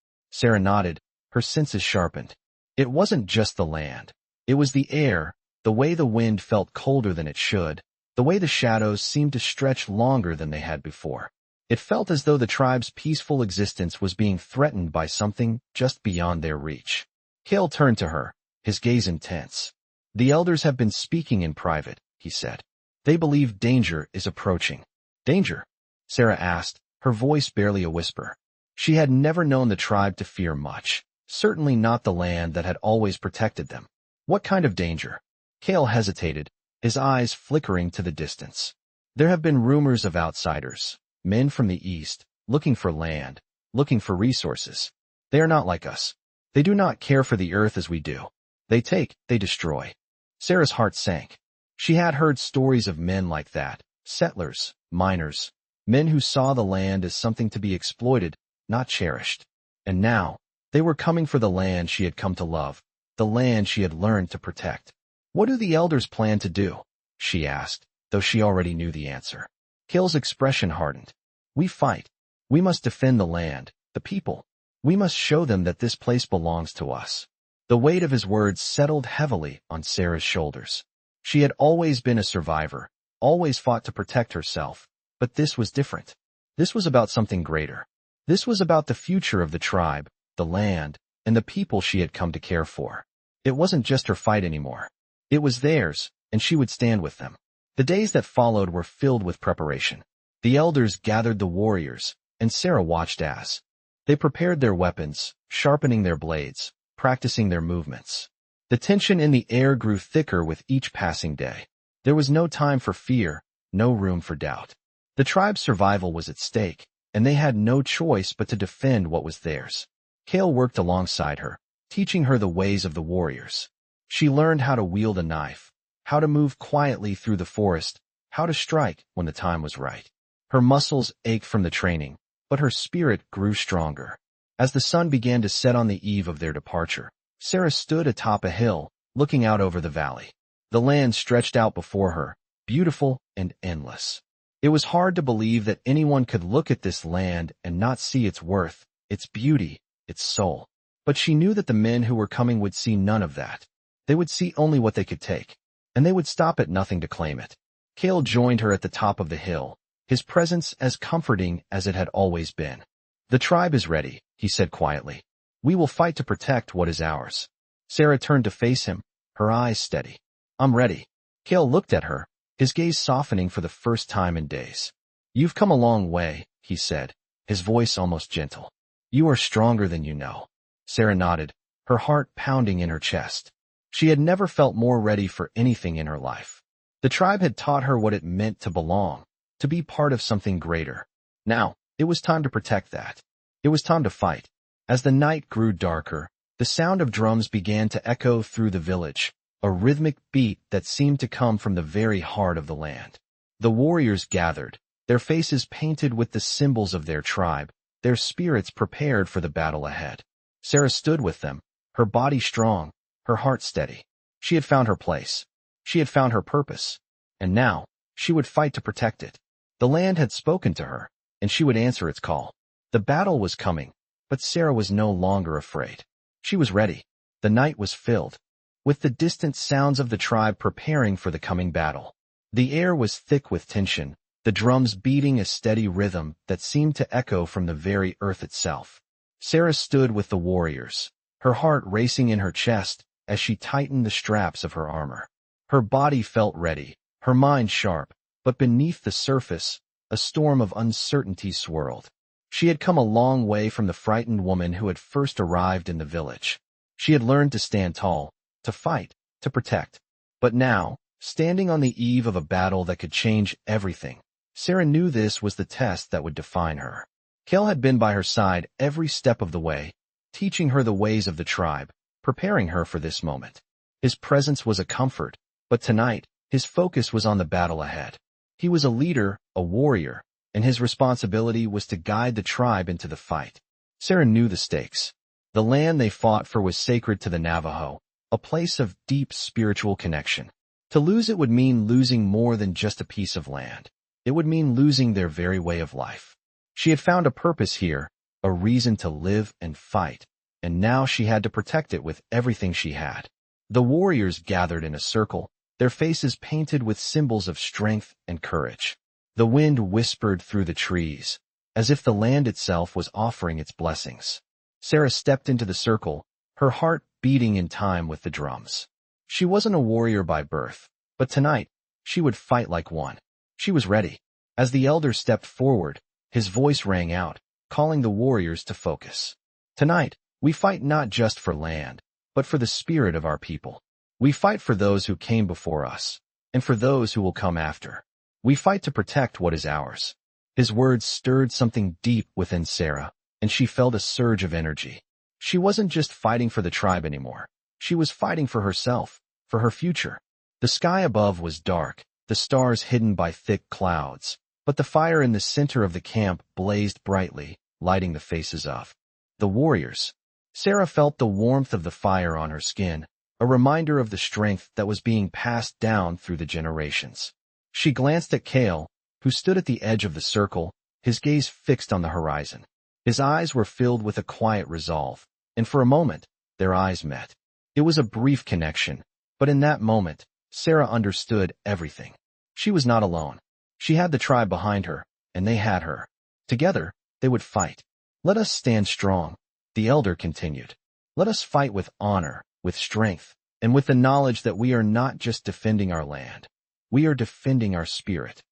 Sarah nodded, her senses sharpened. It wasn't just the land. It was the air, the way the wind felt colder than it should, the way the shadows seemed to stretch longer than they had before. It felt as though the tribe's peaceful existence was being threatened by something just beyond their reach. Cale turned to her, his gaze intense. "The elders have been speaking in private," he said. "They believe danger is approaching." "Danger?" Sarah asked, her voice barely a whisper. She had never known the tribe to fear much, certainly not the land that had always protected them. "What kind of danger?" Cale hesitated, his eyes flickering to the distance. "There have been rumors of outsiders, men from the east, looking for land, looking for resources. They are not like us. They do not care for the earth as we do. They take, they destroy." Sarah's heart sank. She had heard stories of men like that, settlers, miners, men who saw the land as something to be exploited, not cherished. And now, they were coming for the land she had come to love, the land she had learned to protect. "What do the elders plan to do?" she asked, though she already knew the answer. Cale's expression hardened. "We fight. We must defend the land, the people. We must show them that this place belongs to us." The weight of his words settled heavily on Sarah's shoulders. She had always been a survivor, always fought to protect herself, but this was different. This was about something greater. This was about the future of the tribe, the land, and the people she had come to care for. It wasn't just her fight anymore. It was theirs, and she would stand with them. The days that followed were filled with preparation. The elders gathered the warriors, and Sarah watched as they prepared their weapons, sharpening their blades, practicing their movements. The tension in the air grew thicker with each passing day. There was no time for fear, no room for doubt. The tribe's survival was at stake, and they had no choice but to defend what was theirs. Cale worked alongside her, teaching her the ways of the warriors. She learned how to wield a knife, how to move quietly through the forest, how to strike when the time was right. Her muscles ached from the training, but her spirit grew stronger. As the sun began to set on the eve of their departure, Sarah stood atop a hill, looking out over the valley. The land stretched out before her, beautiful and endless. It was hard to believe that anyone could look at this land and not see its worth, its beauty, its soul. But she knew that the men who were coming would see none of that. They would see only what they could take, and they would stop at nothing to claim it. Cale joined her at the top of the hill, his presence as comforting as it had always been. "The tribe is ready," he said quietly. "We will fight to protect what is ours." Sarah turned to face him, her eyes steady. "I'm ready." Cale looked at her, his gaze softening for the first time in days. "You've come a long way," he said, his voice almost gentle. "You are stronger than you know." Sarah nodded, her heart pounding in her chest. She had never felt more ready for anything in her life. The tribe had taught her what it meant to belong, to be part of something greater. Now, it was time to protect that. It was time to fight. As the night grew darker, the sound of drums began to echo through the village, a rhythmic beat that seemed to come from the very heart of the land. The warriors gathered, their faces painted with the symbols of their tribe, their spirits prepared for the battle ahead. Sarah stood with them, her body strong, her heart steady. She had found her place. She had found her purpose. And now, she would fight to protect it. The land had spoken to her, and she would answer its call. The battle was coming, but Sarah was no longer afraid. She was ready. The night was filled with the distant sounds of the tribe preparing for the coming battle. The air was thick with tension, the drums beating a steady rhythm that seemed to echo from the very earth itself. Sarah stood with the warriors, her heart racing in her chest as she tightened the straps of her armor. Her body felt ready, her mind sharp, but beneath the surface, a storm of uncertainty swirled. She had come a long way from the frightened woman who had first arrived in the village. She had learned to stand tall, to fight, to protect. But now, standing on the eve of a battle that could change everything, Sarah knew this was the test that would define her. Cale had been by her side every step of the way, teaching her the ways of the tribe, preparing her for this moment. His presence was a comfort, but tonight, his focus was on the battle ahead. He was a leader, a warrior, and his responsibility was to guide the tribe into the fight. Sarah knew the stakes. The land they fought for was sacred to the Navajo, a place of deep spiritual connection. To lose it would mean losing more than just a piece of land. It would mean losing their very way of life. She had found a purpose here, a reason to live and fight, and now she had to protect it with everything she had. The warriors gathered in a circle, their faces painted with symbols of strength and courage. The wind whispered through the trees, as if the land itself was offering its blessings. Sarah stepped into the circle, her heart beating in time with the drums. She wasn't a warrior by birth, but tonight, she would fight like one. She was ready. As the elder stepped forward, his voice rang out, calling the warriors to focus. "Tonight, we fight not just for land, but for the spirit of our people. We fight for those who came before us, and for those who will come after. We fight to protect what is ours." His words stirred something deep within Sarah, and she felt a surge of energy. She wasn't just fighting for the tribe anymore. She was fighting for herself, for her future. The sky above was dark, the stars hidden by thick clouds, but the fire in the center of the camp blazed brightly, lighting the faces of the warriors. Sarah felt the warmth of the fire on her skin, a reminder of the strength that was being passed down through the generations. She glanced at Cale, who stood at the edge of the circle, his gaze fixed on the horizon. His eyes were filled with a quiet resolve, and for a moment, their eyes met. It was a brief connection, but in that moment, Sarah understood everything. She was not alone. She had the tribe behind her, and they had her. Together, they would fight. "Let us stand strong," the elder continued. "Let us fight with honor, with strength, and with the knowledge that we are not just defending our land. We are defending our spirit."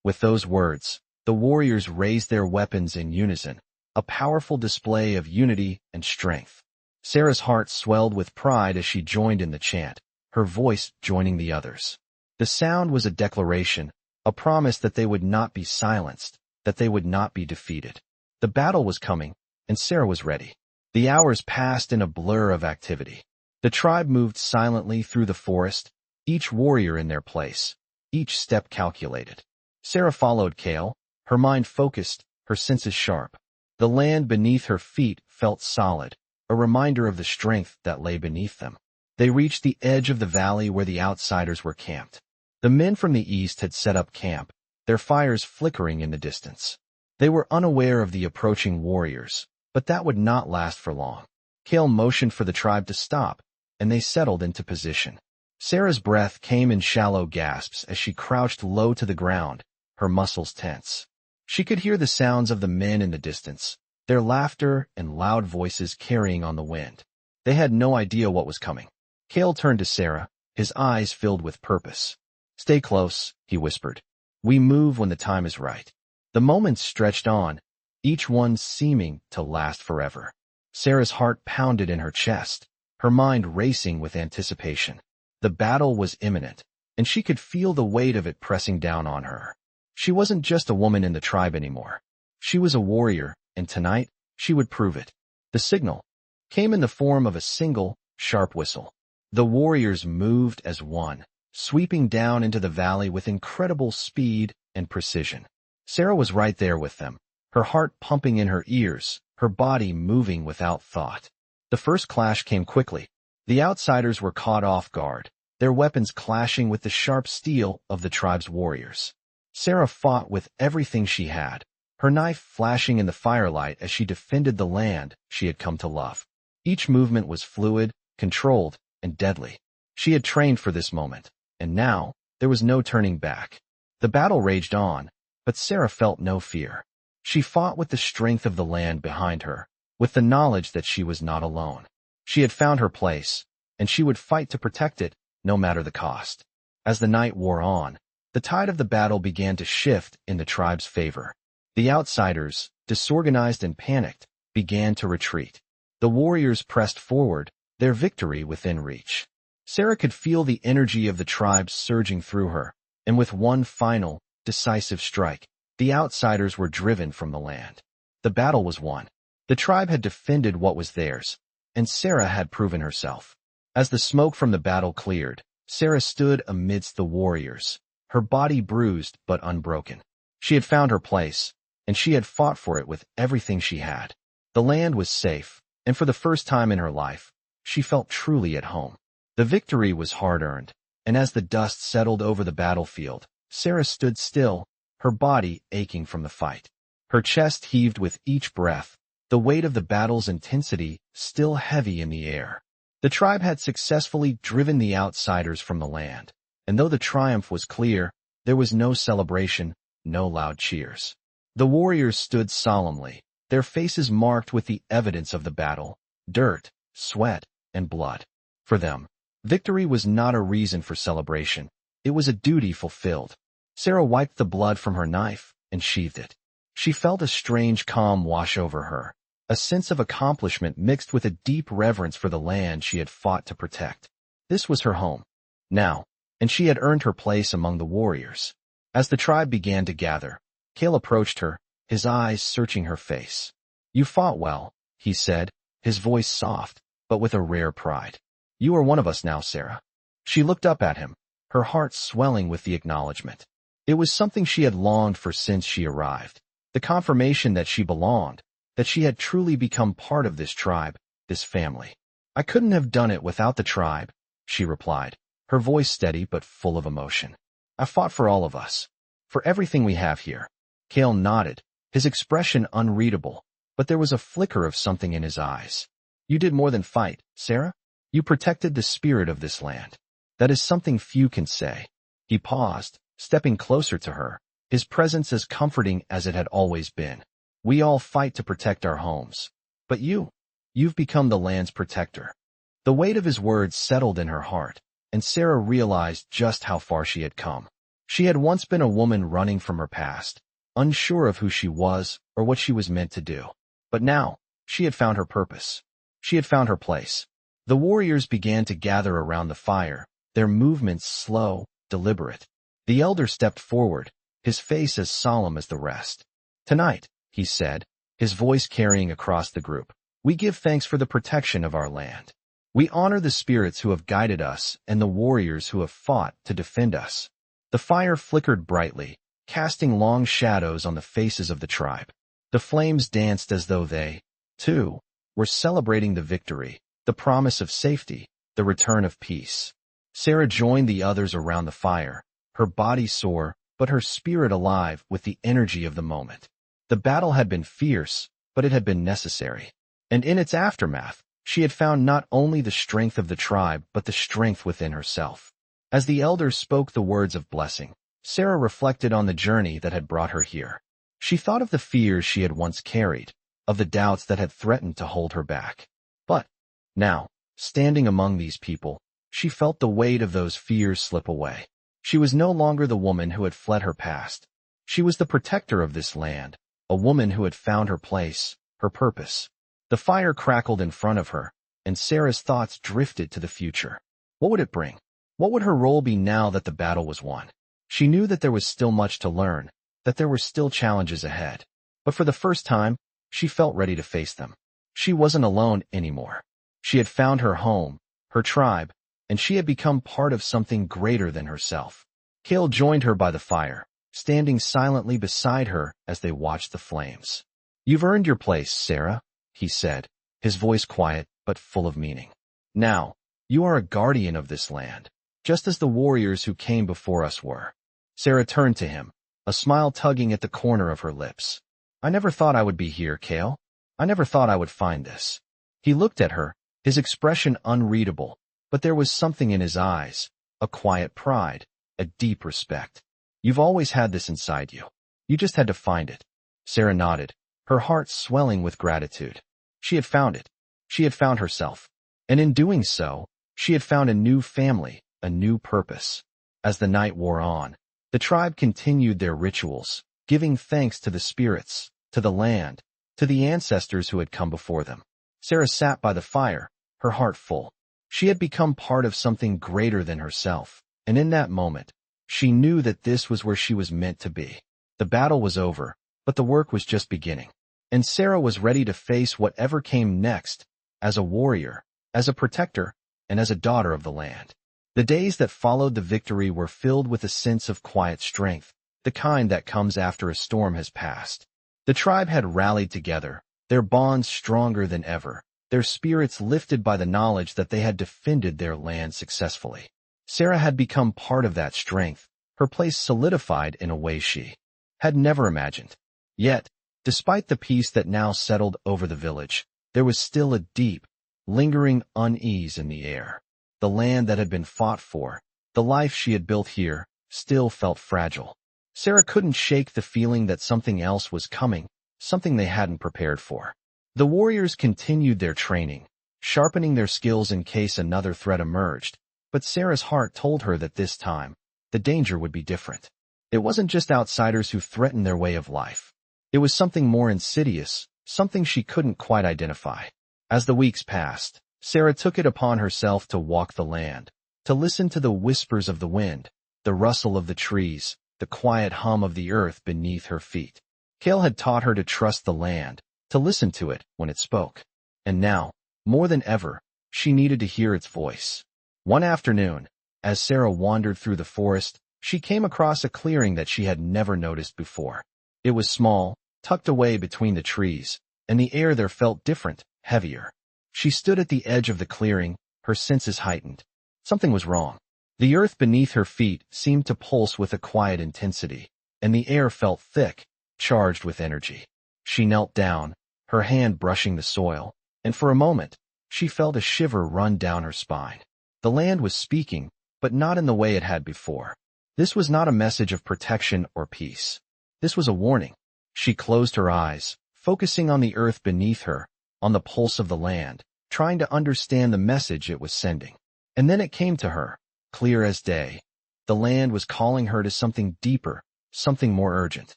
With those words, the warriors raised their weapons in unison, a powerful display of unity and strength. Sarah's heart swelled with pride as she joined in the chant, her voice joining the others. The sound was a declaration, a promise that they would not be silenced, that they would not be defeated. The battle was coming, and Sarah was ready. The hours passed in a blur of activity. The tribe moved silently through the forest, each warrior in their place, each step calculated. Sarah followed Cale, her mind focused, her senses sharp. The land beneath her feet felt solid, a reminder of the strength that lay beneath them. They reached the edge of the valley where the outsiders were camped. The men from the east had set up camp, their fires flickering in the distance. They were unaware of the approaching warriors, but that would not last for long. Cale motioned for the tribe to stop, and they settled into position. Sarah's breath came in shallow gasps as she crouched low to the ground, her muscles tense. She could hear the sounds of the men in the distance, their laughter and loud voices carrying on the wind. They had no idea what was coming. Cale turned to Sarah, his eyes filled with purpose. "Stay close," he whispered. "We move when the time is right." The moments stretched on, each one seeming to last forever. Sarah's heart pounded in her chest, her mind racing with anticipation. The battle was imminent, and she could feel the weight of it pressing down on her. She wasn't just a woman in the tribe anymore. She was a warrior, and tonight, she would prove it. The signal came in the form of a single, sharp whistle. The warriors moved as one, sweeping down into the valley with incredible speed and precision. Sarah was right there with them, her heart pumping in her ears, her body moving without thought. The first clash came quickly. The outsiders were caught off guard, their weapons clashing with the sharp steel of the tribe's warriors. Sarah fought with everything she had, her knife flashing in the firelight as she defended the land she had come to love. Each movement was fluid, controlled, and deadly. She had trained for this moment, and now there was no turning back. The battle raged on, but Sarah felt no fear. She fought with the strength of the land behind her, with the knowledge that she was not alone. She had found her place, and she would fight to protect it, no matter the cost. As the night wore on, the tide of the battle began to shift in the tribe's favor. The outsiders, disorganized and panicked, began to retreat. The warriors pressed forward, their victory within reach. Sarah could feel the energy of the tribe surging through her, and with one final, decisive strike, the outsiders were driven from the land. The battle was won. The tribe had defended what was theirs, and Sarah had proven herself. As the smoke from the battle cleared, Sarah stood amidst the warriors, her body bruised but unbroken. She had found her place, and she had fought for it with everything she had. The land was safe, and for the first time in her life, she felt truly at home. The victory was hard-earned, and as the dust settled over the battlefield, Sarah stood still, her body aching from the fight. Her chest heaved with each breath, the weight of the battle's intensity still heavy in the air. The tribe had successfully driven the outsiders from the land, and though the triumph was clear, there was no celebration, no loud cheers. The warriors stood solemnly, their faces marked with the evidence of the battle, dirt, sweat, and blood. For them, victory was not a reason for celebration, it was a duty fulfilled. Sarah wiped the blood from her knife and sheathed it. She felt a strange calm wash over her, a sense of accomplishment mixed with a deep reverence for the land she had fought to protect. This was her home now, and she had earned her place among the warriors. As the tribe began to gather, Cale approached her, his eyes searching her face. "You fought well," he said, his voice soft, but with a rare pride. "You are one of us now, Sarah." She looked up at him, her heart swelling with the acknowledgement. It was something she had longed for since she arrived, the confirmation that she belonged, that she had truly become part of this tribe, this family. "I couldn't have done it without the tribe," she replied, her voice steady but full of emotion. "I fought for all of us, for everything we have here." Cale nodded, his expression unreadable, but there was a flicker of something in his eyes. "You did more than fight, Sarah. You protected the spirit of this land. That is something few can say." He paused, stepping closer to her, his presence as comforting as it had always been. "We all fight to protect our homes. But you've become the land's protector." The weight of his words settled in her heart, and Sarah realized just how far she had come. She had once been a woman running from her past, unsure of who she was or what she was meant to do. But now, she had found her purpose. She had found her place. The warriors began to gather around the fire, their movements slow, deliberate. The elder stepped forward, his face as solemn as the rest. "Tonight," he said, his voice carrying across the group, "we give thanks for the protection of our land. We honor the spirits who have guided us and the warriors who have fought to defend us." The fire flickered brightly, casting long shadows on the faces of the tribe. The flames danced as though they, too, were celebrating the victory, the promise of safety, the return of peace. Sarah joined the others around the fire, her body sore, but her spirit alive with the energy of the moment. The battle had been fierce, but it had been necessary. And in its aftermath, she had found not only the strength of the tribe but the strength within herself. As the elder spoke the words of blessing, Sarah reflected on the journey that had brought her here. She thought of the fears she had once carried, of the doubts that had threatened to hold her back. But now, standing among these people, she felt the weight of those fears slip away. She was no longer the woman who had fled her past. She was the protector of this land, a woman who had found her place, her purpose. The fire crackled in front of her, and Sarah's thoughts drifted to the future. What would it bring? What would her role be now that the battle was won? She knew that there was still much to learn, that there were still challenges ahead. But for the first time, she felt ready to face them. She wasn't alone anymore. She had found her home, her tribe, and she had become part of something greater than herself. Cale joined her by the fire, standing silently beside her as they watched the flames. "You've earned your place, Sarah," he said, his voice quiet but full of meaning. "Now, you are a guardian of this land, just as the warriors who came before us were." Sarah turned to him, a smile tugging at the corner of her lips. "I never thought I would be here, Cale. I never thought I would find this." He looked at her, his expression unreadable, but there was something in his eyes, a quiet pride, a deep respect. "You've always had this inside you. You just had to find it." Sarah nodded, her heart swelling with gratitude. She had found it. She had found herself. And in doing so, she had found a new family, a new purpose. As the night wore on, the tribe continued their rituals, giving thanks to the spirits, to the land, to the ancestors who had come before them. Sarah sat by the fire, her heart full. She had become part of something greater than herself, and in that moment, she knew that this was where she was meant to be. The battle was over, but the work was just beginning. And Sarah was ready to face whatever came next, as a warrior, as a protector, and as a daughter of the land. The days that followed the victory were filled with a sense of quiet strength, the kind that comes after a storm has passed. The tribe had rallied together, their bonds stronger than ever, their spirits lifted by the knowledge that they had defended their land successfully. Sarah had become part of that strength, her place solidified in a way she had never imagined. Yet, despite the peace that now settled over the village, there was still a deep, lingering unease in the air. The land that had been fought for, the life she had built here, still felt fragile. Sarah couldn't shake the feeling that something else was coming, something they hadn't prepared for. The warriors continued their training, sharpening their skills in case another threat emerged, but Sarah's heart told her that this time, the danger would be different. It wasn't just outsiders who threatened their way of life. It was something more insidious, something she couldn't quite identify. As the weeks passed, Sarah took it upon herself to walk the land, to listen to the whispers of the wind, the rustle of the trees, the quiet hum of the earth beneath her feet. Cale had taught her to trust the land, to listen to it when it spoke. And now, more than ever, she needed to hear its voice. One afternoon, as Sarah wandered through the forest, she came across a clearing that she had never noticed before. It was small, tucked away between the trees, and the air there felt different, heavier. She stood at the edge of the clearing, her senses heightened. Something was wrong. The earth beneath her feet seemed to pulse with a quiet intensity, and the air felt thick, charged with energy. She knelt down, her hand brushing the soil, and for a moment, she felt a shiver run down her spine. The land was speaking, but not in the way it had before. This was not a message of protection or peace. This was a warning. She closed her eyes, focusing on the earth beneath her, on the pulse of the land, trying to understand the message it was sending. And then it came to her, clear as day. The land was calling her to something deeper, something more urgent.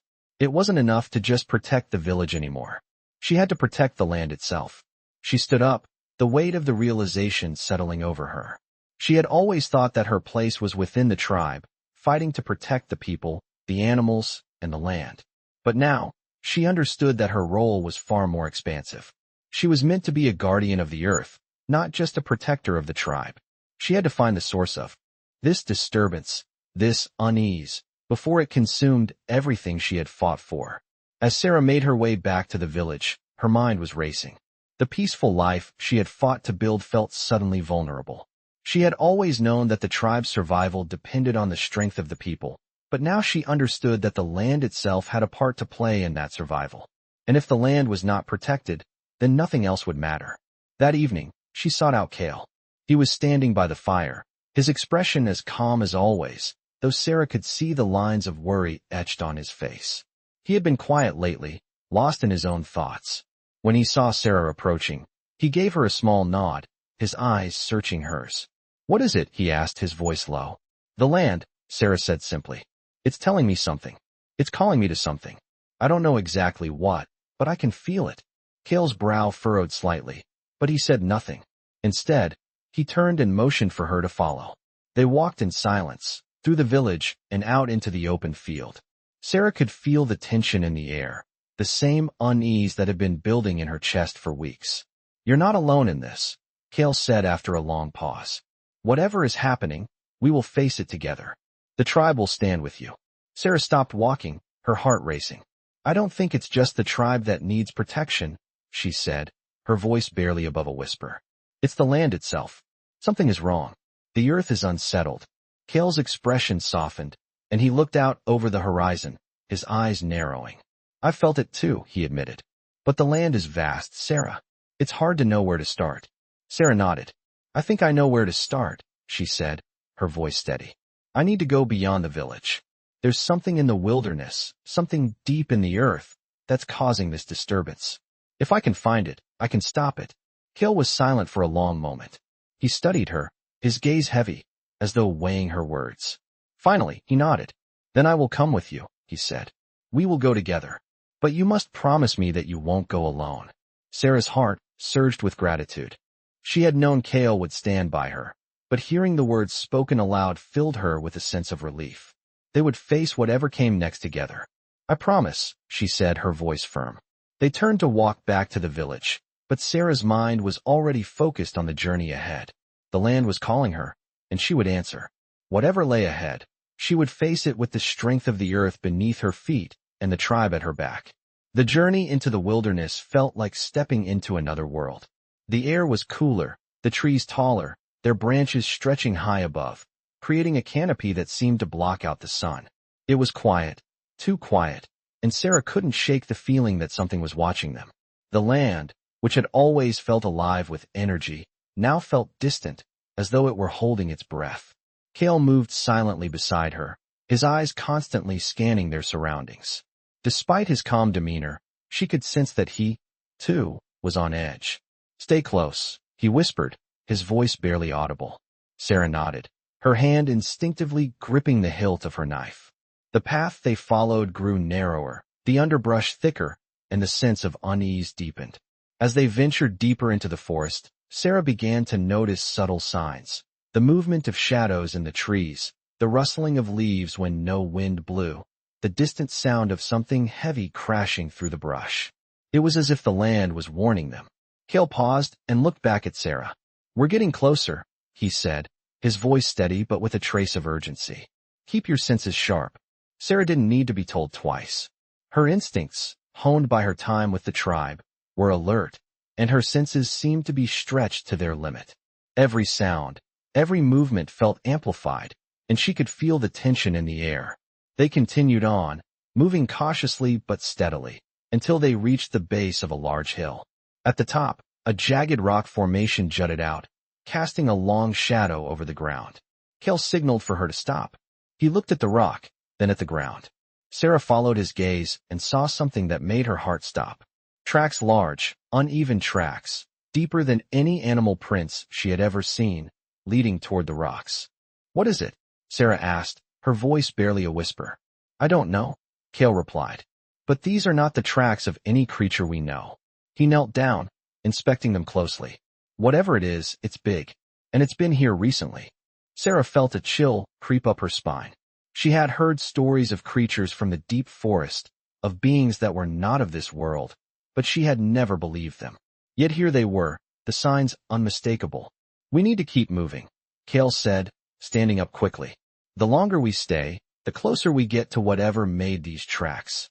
It wasn't enough to just protect the village anymore. She had to protect the land itself. She stood up, the weight of the realization settling over her. She had always thought that her place was within the tribe, fighting to protect the people, the animals, and the land. But now, she understood that her role was far more expansive. She was meant to be a guardian of the earth, not just a protector of the tribe. She had to find the source of this disturbance, this unease, before it consumed everything she had fought for. As Sarah made her way back to the village, her mind was racing. The peaceful life she had fought to build felt suddenly vulnerable. She had always known that the tribe's survival depended on the strength of the people, but now she understood that the land itself had a part to play in that survival. And if the land was not protected, then nothing else would matter. That evening, she sought out Cale. He was standing by the fire, his expression as calm as always, though Sarah could see the lines of worry etched on his face. He had been quiet lately, lost in his own thoughts. When he saw Sarah approaching, he gave her a small nod, his eyes searching hers. "What is it?" he asked, his voice low. "The land," Sarah said simply. "It's telling me something. It's calling me to something. I don't know exactly what, but I can feel it." Cale's brow furrowed slightly, but he said nothing. Instead, he turned and motioned for her to follow. They walked in silence, through the village and out into the open field. Sarah could feel the tension in the air, the same unease that had been building in her chest for weeks. "You're not alone in this," Cale said after a long pause. "Whatever is happening, we will face it together. The tribe will stand with you." Sarah stopped walking, her heart racing. "I don't think it's just the tribe that needs protection," she said, her voice barely above a whisper. "It's the land itself. Something is wrong. The earth is unsettled." Cale's expression softened, and he looked out over the horizon, his eyes narrowing. "I felt it too," he admitted. "But the land is vast, Sarah. It's hard to know where to start." Sarah nodded. "I think I know where to start," she said, her voice steady. "I need to go beyond the village. There's something in the wilderness, something deep in the earth, that's causing this disturbance. If I can find it, I can stop it." Cale was silent for a long moment. He studied her, his gaze heavy, as though weighing her words. Finally, he nodded. "Then I will come with you," he said. "We will go together. But you must promise me that you won't go alone." Sarah's heart surged with gratitude. She had known Cale would stand by her, but hearing the words spoken aloud filled her with a sense of relief. They would face whatever came next together. "I promise," she said, her voice firm. They turned to walk back to the village, but Sarah's mind was already focused on the journey ahead. The land was calling her, and she would answer. Whatever lay ahead, she would face it with the strength of the earth beneath her feet and the tribe at her back. The journey into the wilderness felt like stepping into another world. The air was cooler, the trees taller, their branches stretching high above, creating a canopy that seemed to block out the sun. It was quiet, too quiet, and Sarah couldn't shake the feeling that something was watching them. The land, which had always felt alive with energy, now felt distant, as though it were holding its breath. Cale moved silently beside her, his eyes constantly scanning their surroundings. Despite his calm demeanor, she could sense that he, too, was on edge. "Stay close," he whispered, his voice barely audible. Sarah nodded, her hand instinctively gripping the hilt of her knife. The path they followed grew narrower, the underbrush thicker, and the sense of unease deepened. As they ventured deeper into the forest, Sarah began to notice subtle signs. The movement of shadows in the trees, the rustling of leaves when no wind blew, the distant sound of something heavy crashing through the brush. It was as if the land was warning them. Cale paused and looked back at Sarah. "We're getting closer," he said, his voice steady but with a trace of urgency. "Keep your senses sharp." Sarah didn't need to be told twice. Her instincts, honed by her time with the tribe, were alert, and her senses seemed to be stretched to their limit. Every sound, every movement felt amplified, and she could feel the tension in the air. They continued on, moving cautiously but steadily, until they reached the base of a large hill. At the top, a jagged rock formation jutted out, casting a long shadow over the ground. Cale signaled for her to stop. He looked at the rock, then at the ground. Sarah followed his gaze and saw something that made her heart stop. Tracks, large, uneven tracks, deeper than any animal prints she had ever seen, leading toward the rocks. "What is it?" Sarah asked, her voice barely a whisper. "I don't know," Cale replied. "But these are not the tracks of any creature we know." He knelt down, inspecting them closely. "Whatever it is, it's big, and it's been here recently." Sarah felt a chill creep up her spine. She had heard stories of creatures from the deep forest, of beings that were not of this world, but she had never believed them. Yet here they were, the signs unmistakable. "We need to keep moving," Cale said, standing up quickly. "The longer we stay, the closer we get to whatever made these tracks."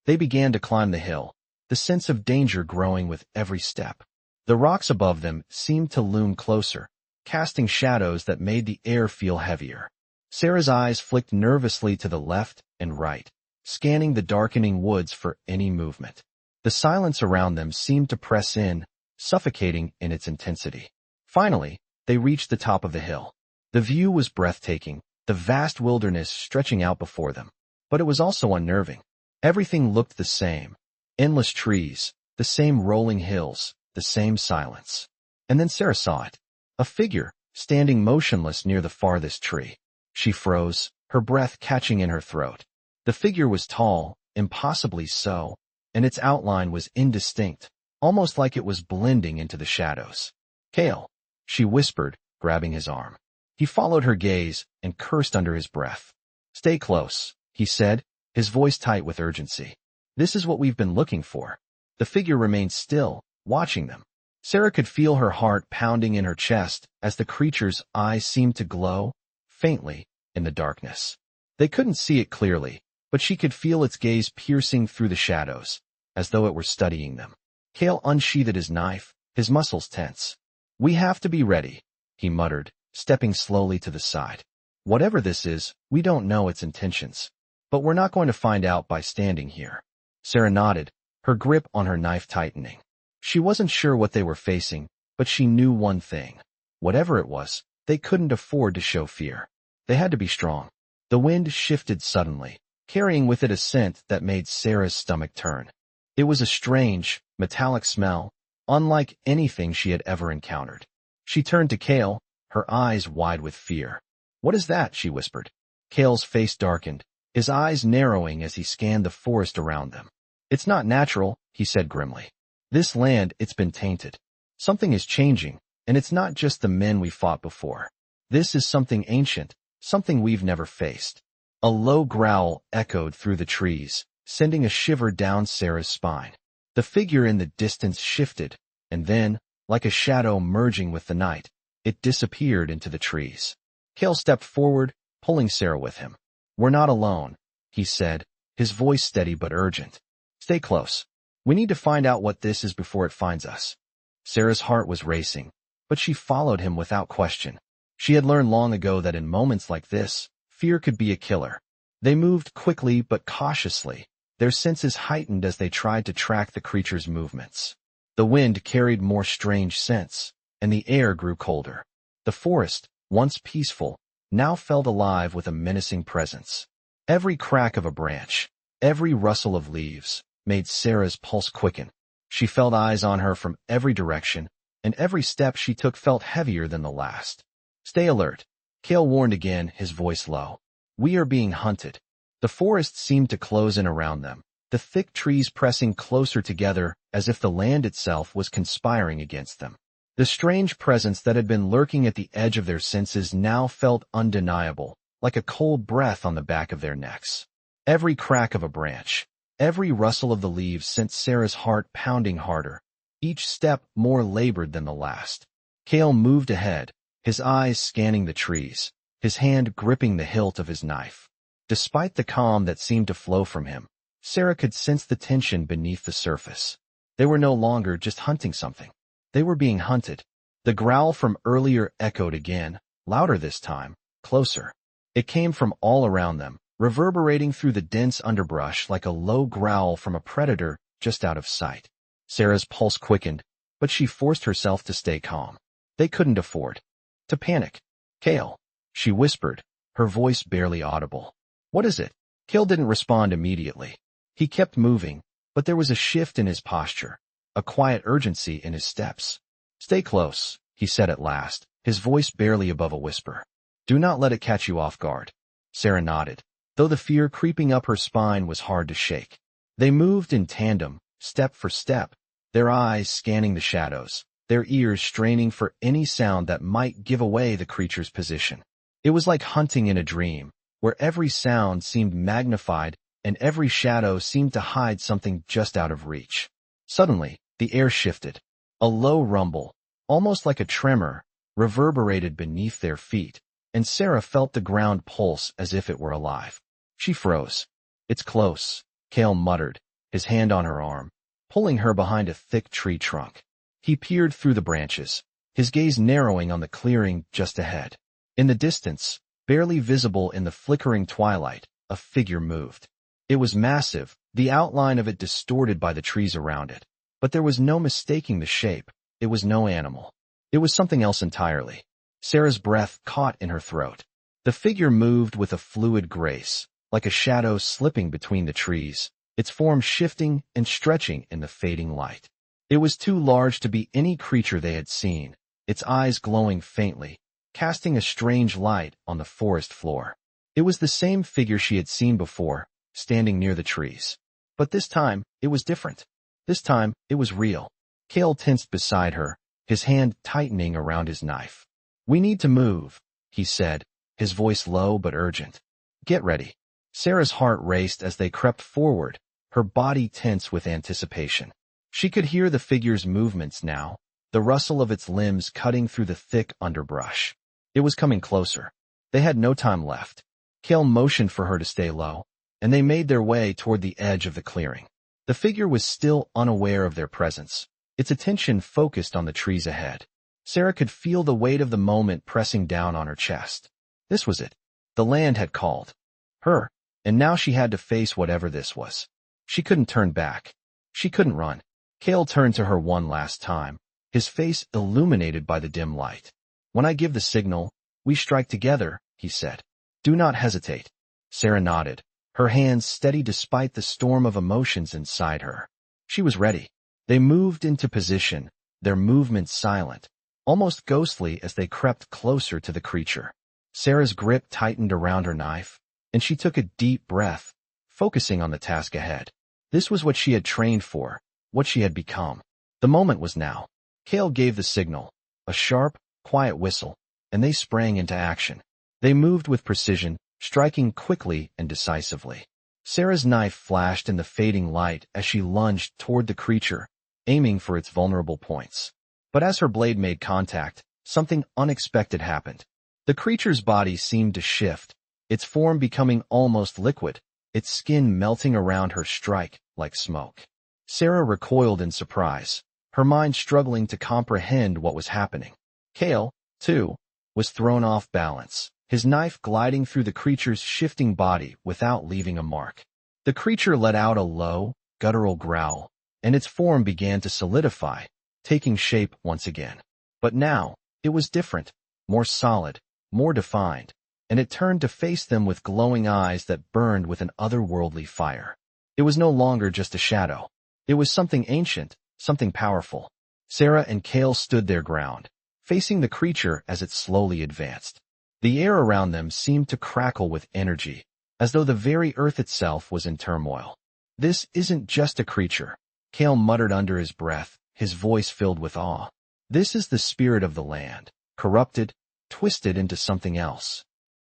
They began to climb the hill, the sense of danger growing with every step. The rocks above them seemed to loom closer, casting shadows that made the air feel heavier. Sarah's eyes flicked nervously to the left and right, scanning the darkening woods for any movement. The silence around them seemed to press in, suffocating in its intensity. Finally, they reached the top of the hill. The view was breathtaking, the vast wilderness stretching out before them. But it was also unnerving. Everything looked the same. Endless trees, the same rolling hills, the same silence. And then Sarah saw it. A figure, standing motionless near the farthest tree. She froze, her breath catching in her throat. The figure was tall, impossibly so, and its outline was indistinct, almost like it was blending into the shadows. "Kale," she whispered, grabbing his arm. He followed her gaze and cursed under his breath. "Stay close," he said, his voice tight with urgency. "This is what we've been looking for." The figure remained still, watching them. Sarah could feel her heart pounding in her chest as the creature's eyes seemed to glow, faintly, in the darkness. They couldn't see it clearly, but she could feel its gaze piercing through the shadows, as though it were studying them. Kale unsheathed his knife, his muscles tense. "We have to be ready," he muttered, stepping slowly to the side. "Whatever this is, we don't know its intentions. But we're not going to find out by standing here." Sarah nodded, her grip on her knife tightening. She wasn't sure what they were facing, but she knew one thing. Whatever it was, they couldn't afford to show fear. They had to be strong. The wind shifted suddenly, carrying with it a scent that made Sarah's stomach turn. It was a strange, metallic smell, unlike anything she had ever encountered. She turned to Kale, her eyes wide with fear. "What is that?" she whispered. Kale's face darkened, his eyes narrowing as he scanned the forest around them. "It's not natural," he said grimly. "This land, it's been tainted. Something is changing, and it's not just the men we fought before. This is something ancient, something we've never faced." A low growl echoed through the trees, sending a shiver down Sarah's spine. The figure in the distance shifted, and then, like a shadow merging with the night, it disappeared into the trees. Kale stepped forward, pulling Sarah with him. "We're not alone," he said, his voice steady but urgent. "Stay close. We need to find out what this is before it finds us." Sarah's heart was racing, but she followed him without question. She had learned long ago that in moments like this, fear could be a killer. They moved quickly but cautiously, their senses heightened as they tried to track the creature's movements. The wind carried more strange scents, and the air grew colder. The forest, once peaceful, now felt alive with a menacing presence. Every crack of a branch, every rustle of leaves, made Sarah's pulse quicken. She felt eyes on her from every direction, and every step she took felt heavier than the last. "Stay alert," Kale warned again, his voice low. "We are being hunted." The forest seemed to close in around them, the thick trees pressing closer together as if the land itself was conspiring against them. The strange presence that had been lurking at the edge of their senses now felt undeniable, like a cold breath on the back of their necks. Every crack of a branch, every rustle of the leaves sent Sarah's heart pounding harder, each step more labored than the last. Kale moved ahead, his eyes scanning the trees, his hand gripping the hilt of his knife. Despite the calm that seemed to flow from him, Sarah could sense the tension beneath the surface. They were no longer just hunting something. They were being hunted. The growl from earlier echoed again, louder this time, closer. It came from all around them, reverberating through the dense underbrush like a low growl from a predator just out of sight. Sarah's pulse quickened, but she forced herself to stay calm. They couldn't afford to panic. "Kale," she whispered, her voice barely audible. "What is it?" Kale didn't respond immediately. He kept moving, but there was a shift in his posture, a quiet urgency in his steps. "Stay close," he said at last, his voice barely above a whisper. "Do not let it catch you off guard." Sarah nodded, though the fear creeping up her spine was hard to shake. They moved in tandem, step for step, their eyes scanning the shadows, their ears straining for any sound that might give away the creature's position. It was like hunting in a dream, where every sound seemed magnified and every shadow seemed to hide something just out of reach. Suddenly, the air shifted. A low rumble, almost like a tremor, reverberated beneath their feet, and Sarah felt the ground pulse as if it were alive. She froze. "It's close," Kale muttered, his hand on her arm, pulling her behind a thick tree trunk. He peered through the branches, his gaze narrowing on the clearing just ahead. In the distance, barely visible in the flickering twilight, a figure moved. It was massive, the outline of it distorted by the trees around it. But there was no mistaking the shape. It was no animal. It was something else entirely. Sarah's breath caught in her throat. The figure moved with a fluid grace, like a shadow slipping between the trees, its form shifting and stretching in the fading light. It was too large to be any creature they had seen, its eyes glowing faintly, casting a strange light on the forest floor. It was the same figure she had seen before, standing near the trees. But this time, it was different. This time, it was real. Cale tensed beside her, his hand tightening around his knife. "We need to move," he said, his voice low but urgent. "Get ready." Sarah's heart raced as they crept forward, her body tense with anticipation. She could hear the figure's movements now, the rustle of its limbs cutting through the thick underbrush. It was coming closer. They had no time left. Cale motioned for her to stay low, and they made their way toward the edge of the clearing. The figure was still unaware of their presence, its attention focused on the trees ahead. Sarah could feel the weight of the moment pressing down on her chest. This was it. The land had called her, and now she had to face whatever this was. She couldn't turn back. She couldn't run. Cale turned to her one last time, his face illuminated by the dim light. "When I give the signal, we strike together," he said. "Do not hesitate." Sarah nodded, her hands steady despite the storm of emotions inside her. She was ready. They moved into position, their movements silent, almost ghostly as they crept closer to the creature. Sarah's grip tightened around her knife, and she took a deep breath, focusing on the task ahead. This was what she had trained for, what she had become. The moment was now. Cale gave the signal, a sharp, quiet whistle, and they sprang into action. They moved with precision, striking quickly and decisively. Sarah's knife flashed in the fading light as she lunged toward the creature, aiming for its vulnerable points. But as her blade made contact, something unexpected happened. The creature's body seemed to shift, its form becoming almost liquid, its skin melting around her strike like smoke. Sarah recoiled in surprise, her mind struggling to comprehend what was happening. Cale, too, was thrown off balance, his knife gliding through the creature's shifting body without leaving a mark. The creature let out a low, guttural growl, and its form began to solidify, taking shape once again. But now, it was different, more solid, more defined, and it turned to face them with glowing eyes that burned with an otherworldly fire. It was no longer just a shadow. It was something ancient, something powerful. Sarah and Cale stood their ground, facing the creature as it slowly advanced. The air around them seemed to crackle with energy, as though the very earth itself was in turmoil. "This isn't just a creature," Cale muttered under his breath, his voice filled with awe. "This is the spirit of the land, corrupted, twisted into something else."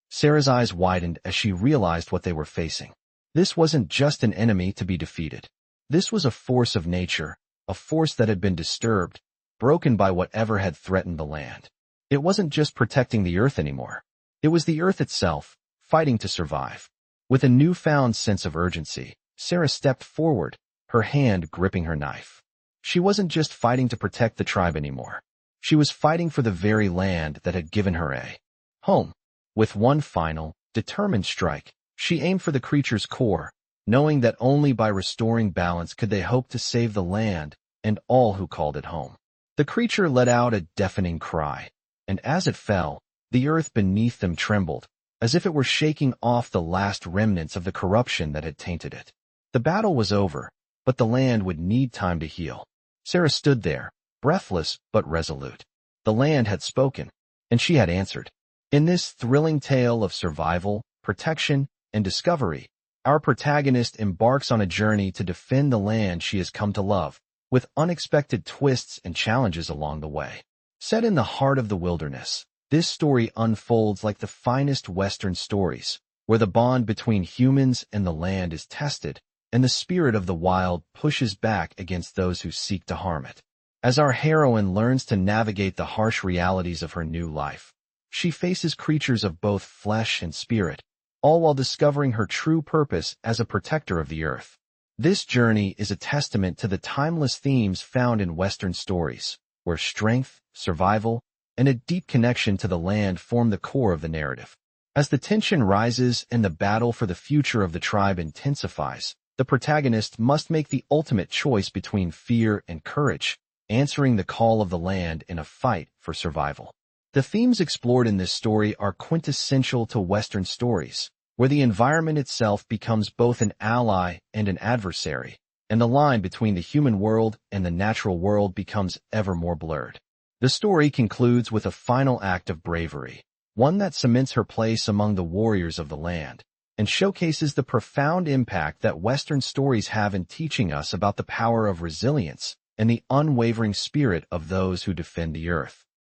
Sarah's eyes widened as she realized what they were facing. This wasn't just an enemy to be defeated. This was a force of nature, a force that had been disturbed, broken by whatever had threatened the land. It wasn't just protecting the earth anymore. It was the earth itself, fighting to survive. With a newfound sense of urgency, Sarah stepped forward, her hand gripping her knife. She wasn't just fighting to protect the tribe anymore. She was fighting for the very land that had given her a home. With one final, determined strike, she aimed for the creature's core, knowing that only by restoring balance could they hope to save the land and all who called it home. The creature let out a deafening cry, and as it fell, the earth beneath them trembled, as if it were shaking off the last remnants of the corruption that had tainted it. The battle was over, but the land would need time to heal. Sarah stood there, breathless but resolute. The land had spoken, and she had answered. In this thrilling tale of survival, protection, and discovery, our protagonist embarks on a journey to defend the land she has come to love, with unexpected twists and challenges along the way. Set in the heart of the wilderness, this story unfolds like the finest Western stories, where the bond between humans and the land is tested, and the spirit of the wild pushes back against those who seek to harm it. As our heroine learns to navigate the harsh realities of her new life, she faces creatures of both flesh and spirit, all while discovering her true purpose as a protector of the earth. This journey is a testament to the timeless themes found in Western stories, where strength, survival, and a deep connection to the land form the core of the narrative. As the tension rises and the battle for the future of the tribe intensifies, the protagonist must make the ultimate choice between fear and courage, answering the call of the land in a fight for survival. The themes explored in this story are quintessential to Western stories, where the environment itself becomes both an ally and an adversary, and the line between the human world and the natural world becomes ever more blurred. The story concludes with a final act of bravery, one that cements her place among the warriors of the land, and showcases the profound impact that Western stories have in teaching us about the power of resilience and the unwavering spirit of those who defend the earth.